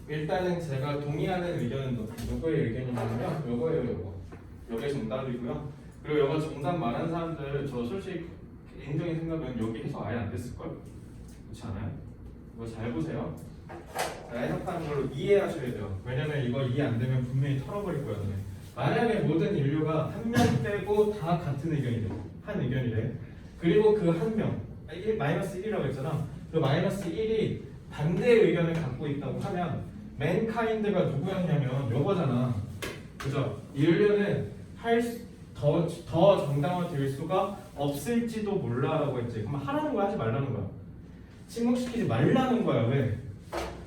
A: 일단은 제가 동의하는 의견은 누구의 의견이냐면요. 요거예요, 요거. 요게 정답이고요. 그리고 요거 정답 말한 사람들 저 솔직히 개인적인 생각은 여기 해석 아예 안 됐을걸? 그렇지 않아요? 이거 잘 보세요. 자, 해석하는 걸로 이해하셔야 돼요. 왜냐면 이거 이해 안 되면 분명히 털어버릴 거야, 너네. 만약에 모든 인류가 한 명 빼고 다 같은 의견이래. 한 의견이래. 그리고 그 한 명, 마이너스 1이라고 했잖아. 그 마이너스 1이 반대의 의견을 갖고 있다고 하면 맨카인드가 누구였냐면 요거잖아. 그죠? 인류는 더 정당화될 수가 없을지도 몰라라고 했지. 그럼 하라는 거야, 하지 말라는 거야? 침묵시키지 말라는 거야. 왜?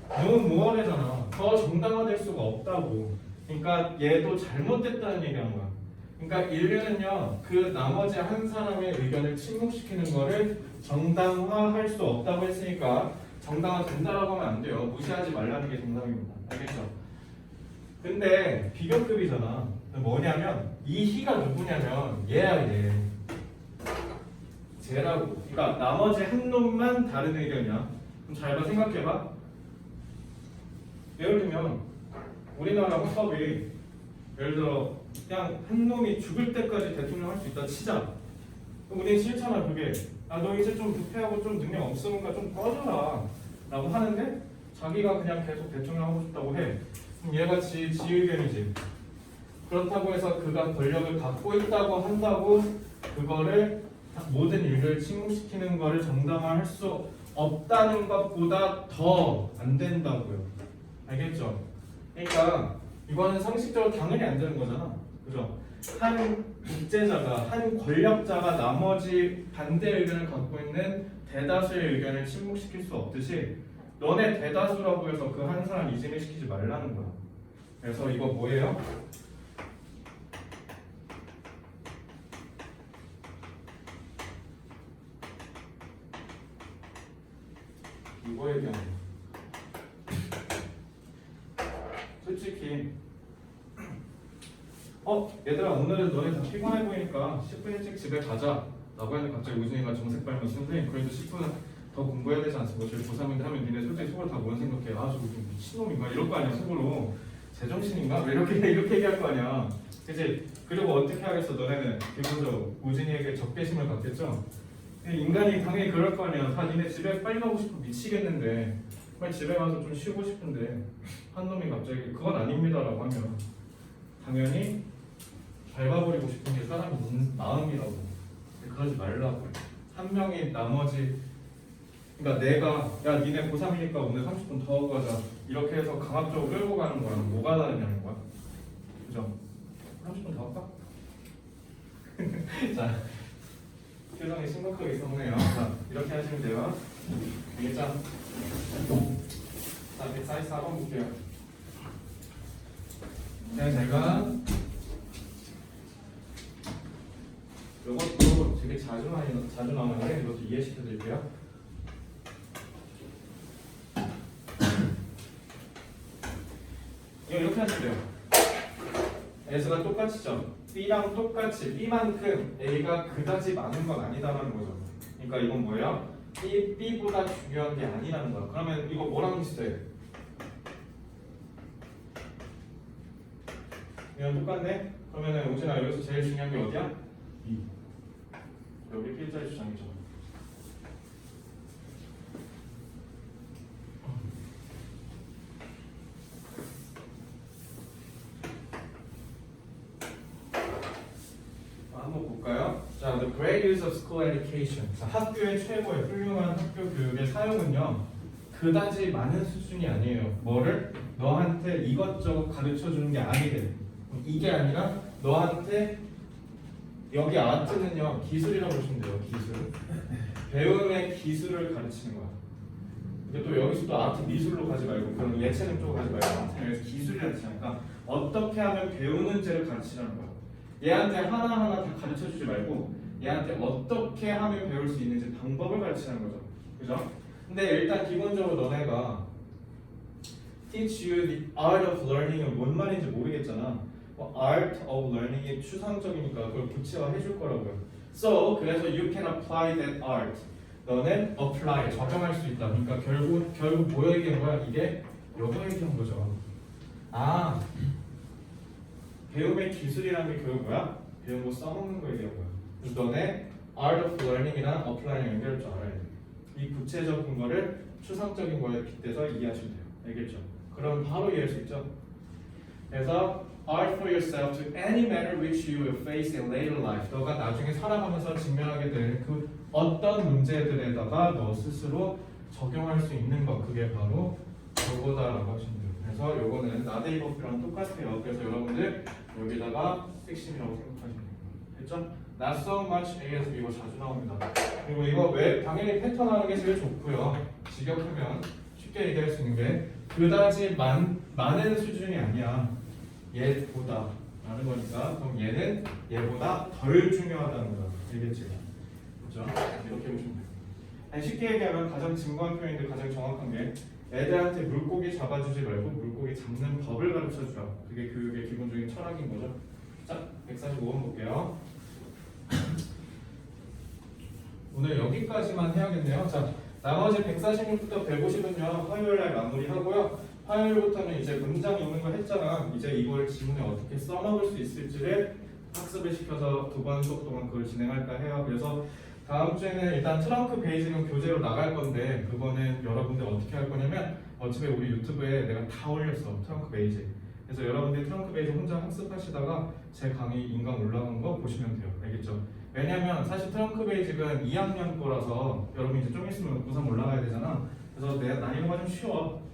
A: 너무 무언해잖아. 더 정당화될 수가 없다고. 그러니까 얘도 잘못됐다는 얘기하는 거야. 그러니까 인류는요, 그 나머지 한 사람의 의견을 침묵시키는 거를 정당화할 수 없다고 했으니까 정당화 된다라고 하면 안 돼요. 무시하지 말라는 게 정답입니다. 알겠죠? 근데 비교급이잖아. 뭐냐면 이 희가 누구냐면 얘야, 얘. 쟤라고. 그러니까 나머지 한 놈만 다른 의견이야. 그럼 잘 봐, 생각해봐. 예를 들면 우리나라 헌법이 예를 들어 그냥 한 놈이 죽을 때까지 대통령 할 수 있다 치자. 그럼 우리는 싫잖아 그게. 너 이제 좀 부패하고 좀 능력 없으니까 좀 꺼져라 라고 하는데 자기가 그냥 계속 대통령 하고 싶다고 해. 그럼 얘가 지 의견이지. 그렇다고 해서 그가 권력을 갖고 있다고 한다고 그거를 모든 인류를 침묵시키는 거를 정당화할 수 없다는 것보다 더 안 된다고요. 알겠죠? 그러니까 이거는 상식적으로 당연히 안 되는 거잖아. 그죠? 한 독재자가, 한 권력자가 나머지 반대 의견을 갖고 있는 대다수의 의견을 침묵시킬 수 없듯이 너네 대다수라고 해서 그 한 사람 이진을 시키지 말라는 거야. 그래서 이거 뭐예요? 이거에 대한 솔직히 얘들아 오늘은 너네 다 피곤해 보이니까 10분 일찍 집에 가자 라고 했는데 갑자기 우진이가 정색 빨면 선생님 그래도 10분 더 공부해야 되지 않습니까? 저희 고3인데 하면 니네 솔직히 속으로 다 뭔 생각해? 아 저거 좀 미친놈인가? 이럴 거 아니야 속으로. 제정신인가? 왜 이렇게 얘기할 거 아니야. 그치? 그리고 어떻게 하겠어 너네는 기본적으로 우진이에게 적개심을 갖겠죠? 인간이 당연히 그럴 거 아니야. 다 니네 집에 빨리 가고 싶어 미치겠는데 빨리 집에 가서 좀 쉬고 싶은데 한 놈이 갑자기 그건 아닙니다라고 하면 당연히 밟아버리고 싶은 게 사람 마음이라고. 그러지 말라고. 한 명이 나머지 그러니까 내가 야 니네 고3이니까 오늘 30분 더 하고 가자 이렇게 해서 강압적으로 끌고 가는 거랑 뭐가 다르냐는 거야. 그죠? 30분 더 할까? 자 표정이 심각하게 서네요. 자 이렇게 하시면 돼요. 알겠죠? 자 144번 볼게요. 제가 이것도 되게 자주 나오는데 이것도 이해시켜 드릴게요. 이거 이렇게 하시면 돼요. S가 똑같이죠. B랑 똑같이 B만큼 A가 그다지 많은 건 아니다라는 거죠. 그러니까 이건 뭐예요? B보다 중요한 게 아니라는 거야. 그러면 이거 뭐랑 비슷해? 이건 똑같네? 그러면은 우진아 여기서 제일 중요한 게 어디야? B. 여기 B자리 주장이죠. 한번 볼까요? 자, the great use of school education. 자, 학교의 최고의 훌륭한 학교 교육의 사용은요 그다지 많은 수준이 아니에요. 뭐를? 너한테 이것저것 가르쳐 주는 게 아니래. 이게 아니라 너한테 여기 아트는요 기술이라고 보시면 돼요. 기술. 배움의 기술을 가르치는 거야. 근데 또 여기서도 아트 미술로 가지 말고 그런 예체능 쪽으로 가지 말고 아트는 여기서 기술이라고 하니까 어떻게 하면 배우는지를 가르치라는 거야. 얘한테 하나하나 다 가르쳐 주지 말고 얘한테 어떻게 하면 배울 수 있는지 방법을 가르치는 거죠. 그죠? 근데 일단 기본적으로 너네가 teach you the art of learning은 뭔 말인지 모르겠잖아. art of learning이 추상적이니까 그걸 구체화해 줄 거라고요. So 그래서 you can apply that art. 너는 apply 적용할 수 있다. 그러니까 결국 뭐 얘기한 거야? 이게 요거 얘기한 거죠. 아, 배움의 기술이라는 게 결국 뭐야? 배운 거 써먹는 거 얘기한 거야. 그래서 너네 art of learning이랑 applying 연결할 줄 알아야 돼. 이 구체적인 거를 추상적인 거에 빗대서 이해하시면 돼요. 알겠죠? 그럼 바로 이해할 수 있죠? 그래서 art for yourself to any matter which you will face in later life. 너가 나중에 살아가면서 직면하게 될 그 어떤 문제들에다가 너 스스로 적용할 수 있는 것, 그게 바로 요거다라고 하시면 돼요. 그래서 요거는 나데이버프랑 똑같아요. 그래서 여러분들 여기다가 핵심이라고 생각하시면 돼요. 됐죠? Not so much as 이거 자주 나옵니다. 그리고 이거 왜 당연히 패턴 하는 게 제일 좋고요. 직역하면 쉽게 얘기할 수 있는 게 그다지 많은 수준이 아니야. 얘보다 라는 거니까 그럼 얘는 얘보다 덜 중요하다는 거야. 알겠지? 그죠? 이렇게 보시면 돼요. 아니, 쉽게 얘기하면 가장 증거한 표현인데 가장 정확한 게 애들한테 물고기 잡아주지 말고 물고기 잡는 법을 가르쳐주라. 그게 교육의 기본적인 철학인 거죠. 자, 145번 볼게요. 오늘 여기까지만 해야겠네요. 자, 나머지 146부터 150은요 화요일날 마무리하고요. 화요일부터는 이제 문장 읽는 거 했잖아. 이제 이걸 지문에 어떻게 써먹을 수 있을지를 학습을 시켜서 2번 수업 동안 그걸 진행할까 해요. 그래서 다음 주에는 일단 트렁크 베이직은 교재로 나갈 건데 그거는 여러분들 어떻게 할 거냐면 어차피 우리 유튜브에 내가 다 올렸어. 트렁크 베이직. 그래서 여러분들이 트렁크 베이직 혼자 학습하시다가 제 강의 인강 올라간 거 보시면 돼요. 알겠죠? 왜냐면 사실 트렁크 베이직은 2학년 거라서 여러분 이제 좀 있으면 고3 올라가야 되잖아. 그래서 난이도가 좀 쉬워.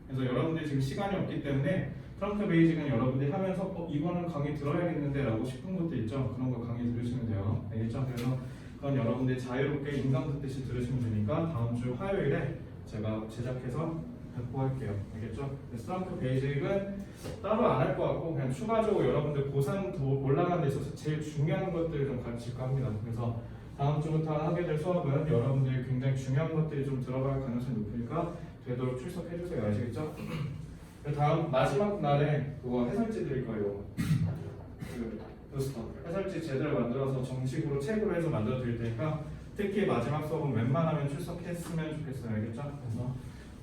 A: 그래서 여러분들이 지금 시간이 없기 때문에 트렁크 베이직은 여러분들이 하면서 이거는 강의 들어야겠는데 라고 싶은 것도 있죠. 그런 거 강의 들으시면 돼요. 알겠죠? 그래서 그건 여러분들이 자유롭게 인강 듣듯이 들으시면 되니까 다음 주 화요일에 제가 제작해서 배포할게요. 알겠죠? 트렁크 베이직은 따로 안 할 것 같고 그냥 추가적으로 여러분들 고3 올라가는 데 있어서 제일 중요한 것들을 좀 가르칠까 합니다. 그래서 다음 주부터 하게 될 수업은 여러분들이 굉장히 중요한 것들이 좀 들어갈 가능성이 높으니까 되도록 출석해 주세요. 아시겠죠? 다음 마지막 날에 그거 해설지 드릴 거예요. 그 부스터 해설지 제대로 만들어서 정식으로 책으로 해서 만들어 드릴 테니까 특히 마지막 수업은 웬만하면 출석했으면 좋겠어요. 알겠죠? 그래서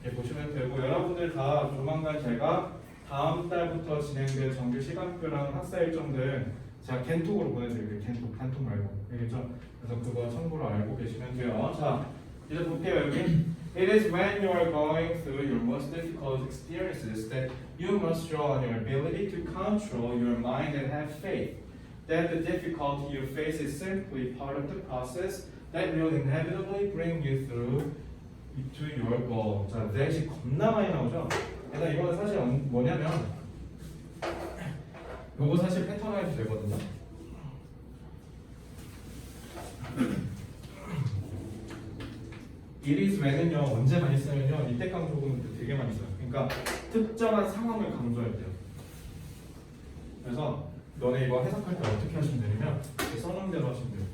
A: 이렇게 보시면 되고 여러분들 다 조만간 제가 다음 달부터 진행될 정규 시간표랑 학사 일정들 제가 겐톡으로 보내드릴게요. 겐톡, 단톡 말고. 알겠죠? 그래서 그거 참고로 알고 계시면 돼요. 자, 이제 볼게요. 여기 It is when you are going through your most difficult experiences that you must draw on your ability to control your mind and have faith that the difficulty you face is simply part of the process that will inevitably bring you through to your goal. 자, that이 겁나 많이 나오죠? 일단 이거는 사실 뭐냐면 요거 사실 패턴화해도 되거든요. It is when은요 언제 많이 쓰면요 이때 강조구문도 되게 많이 써요. 그러니까 특정한 상황을 강조할 때요. 그래서 너네 이거 해석할 때 어떻게 하시면 되냐면 써놓은 대로 하시면 돼요.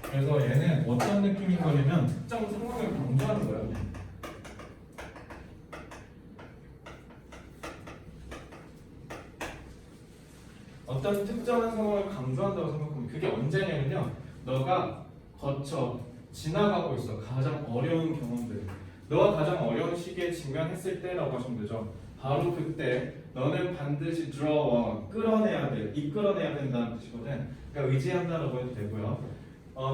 A: 그래서 얘는 어떤 느낌인 거냐면 특정 상황을 강조하는 거예요. 어떤 특정한 상황을 강조한다고 생각하면 그게 언제냐면요 너가 지나가고 있어 가장 어려운 경험들 너가 가장 어려운 시기에 직면했을 때라고 하시면 되죠. 바로 그때 너는 반드시 draw on 끌어내야 돼 이끌어내야 된다는 뜻이거든. 그러니까 의지한다라고 해도 되고요.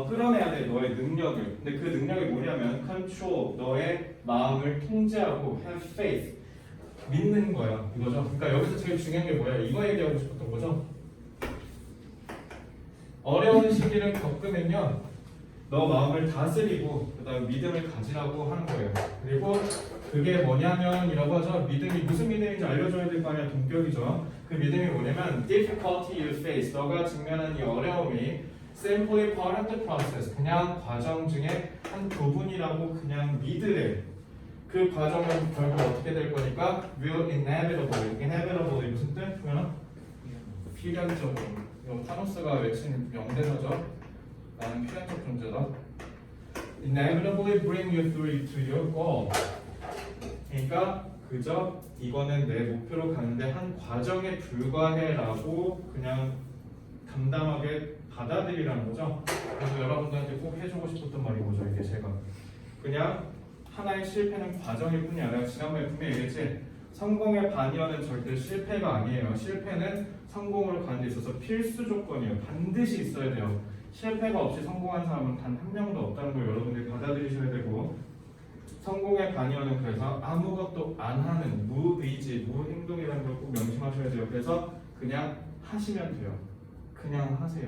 A: 끌어내야 돼 너의 능력을. 근데 그 능력이 뭐냐면 control 너의 마음을 통제하고 have faith 믿는 거야 이거죠. 그러니까 여기서 제일 중요한 게 뭐야? 이거 얘기하고 싶었던 거죠. 어려운 시기를 겪으면요 너 마음을 다스리고 그다음 믿음을 가지라고 하는 거예요. 그리고 그게 뭐냐면 이라고 하죠. 믿음이 무슨 믿음인지 알려줘야 될 거 아니야. 동격이죠. 그 믿음이 뭐냐면 difficulty you face 너가 직면한 이 어려움이 simply part of the process 그냥 과정 중에 한 부분이라고 그냥 믿으래. 그 과정은 결국 어떻게 될 거니까 will inevitably 무슨 뜻? 그러면 필연적으로 이거 타노스가 외친 명대사죠. 나는 필연적 존재다. inevitably bring you through to your goal. 그러니까 그저 이거는 내 목표로 가는데 한 과정에 불과해라고 그냥 담담하게 받아들이라는 거죠. 그래서 여러분들한테 꼭 해주고 싶었던 말이 뭐죠? 이게 제가 그냥 하나의 실패는 과정일 뿐이야. 내가 지난번에 분명히 얘기했지. 성공의 반이어는 절대 실패가 아니에요. 실패는 성공으로 가는 데 있어서 필수 조건이에요. 반드시 있어야 돼요. 실패가 없이 성공한 사람은 단 한 명도 없다는 걸 여러분들이 받아들이셔야 되고, 성공의 반이어는 그래서 아무것도 안 하는 무의지, 무행동이라는 걸 꼭 명심하셔야 돼요. 그래서 그냥 하시면 돼요. 그냥 하세요.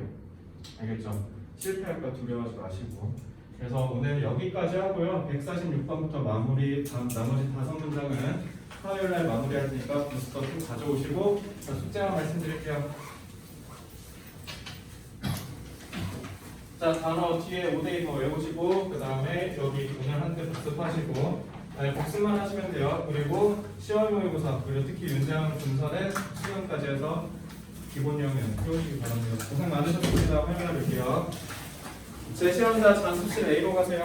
A: 알겠죠? 실패할까 두려워하지 마시고. 그래서 오늘 여기까지 하고요. 146번부터 마무리, 다음 나머지 5문장은 화요일날 마무리할 테니까 부스터 좀 가져오시고, 자, 숙제 하나 말씀드릴게요. 자, 단어 뒤에 5대2 더 외우시고, 그 다음에 여기 오늘 한 대 복습하시고, 복습만 하시면 돼요. 그리고 시험 모의고사, 그리고 특히 윤장 분선은 수능까지 해서 기본 영역 키우시기 바랍니다. 고생 많으셨습니다. 화요일날 뵐게요. 제 시험자 잔수실 A로 가세요.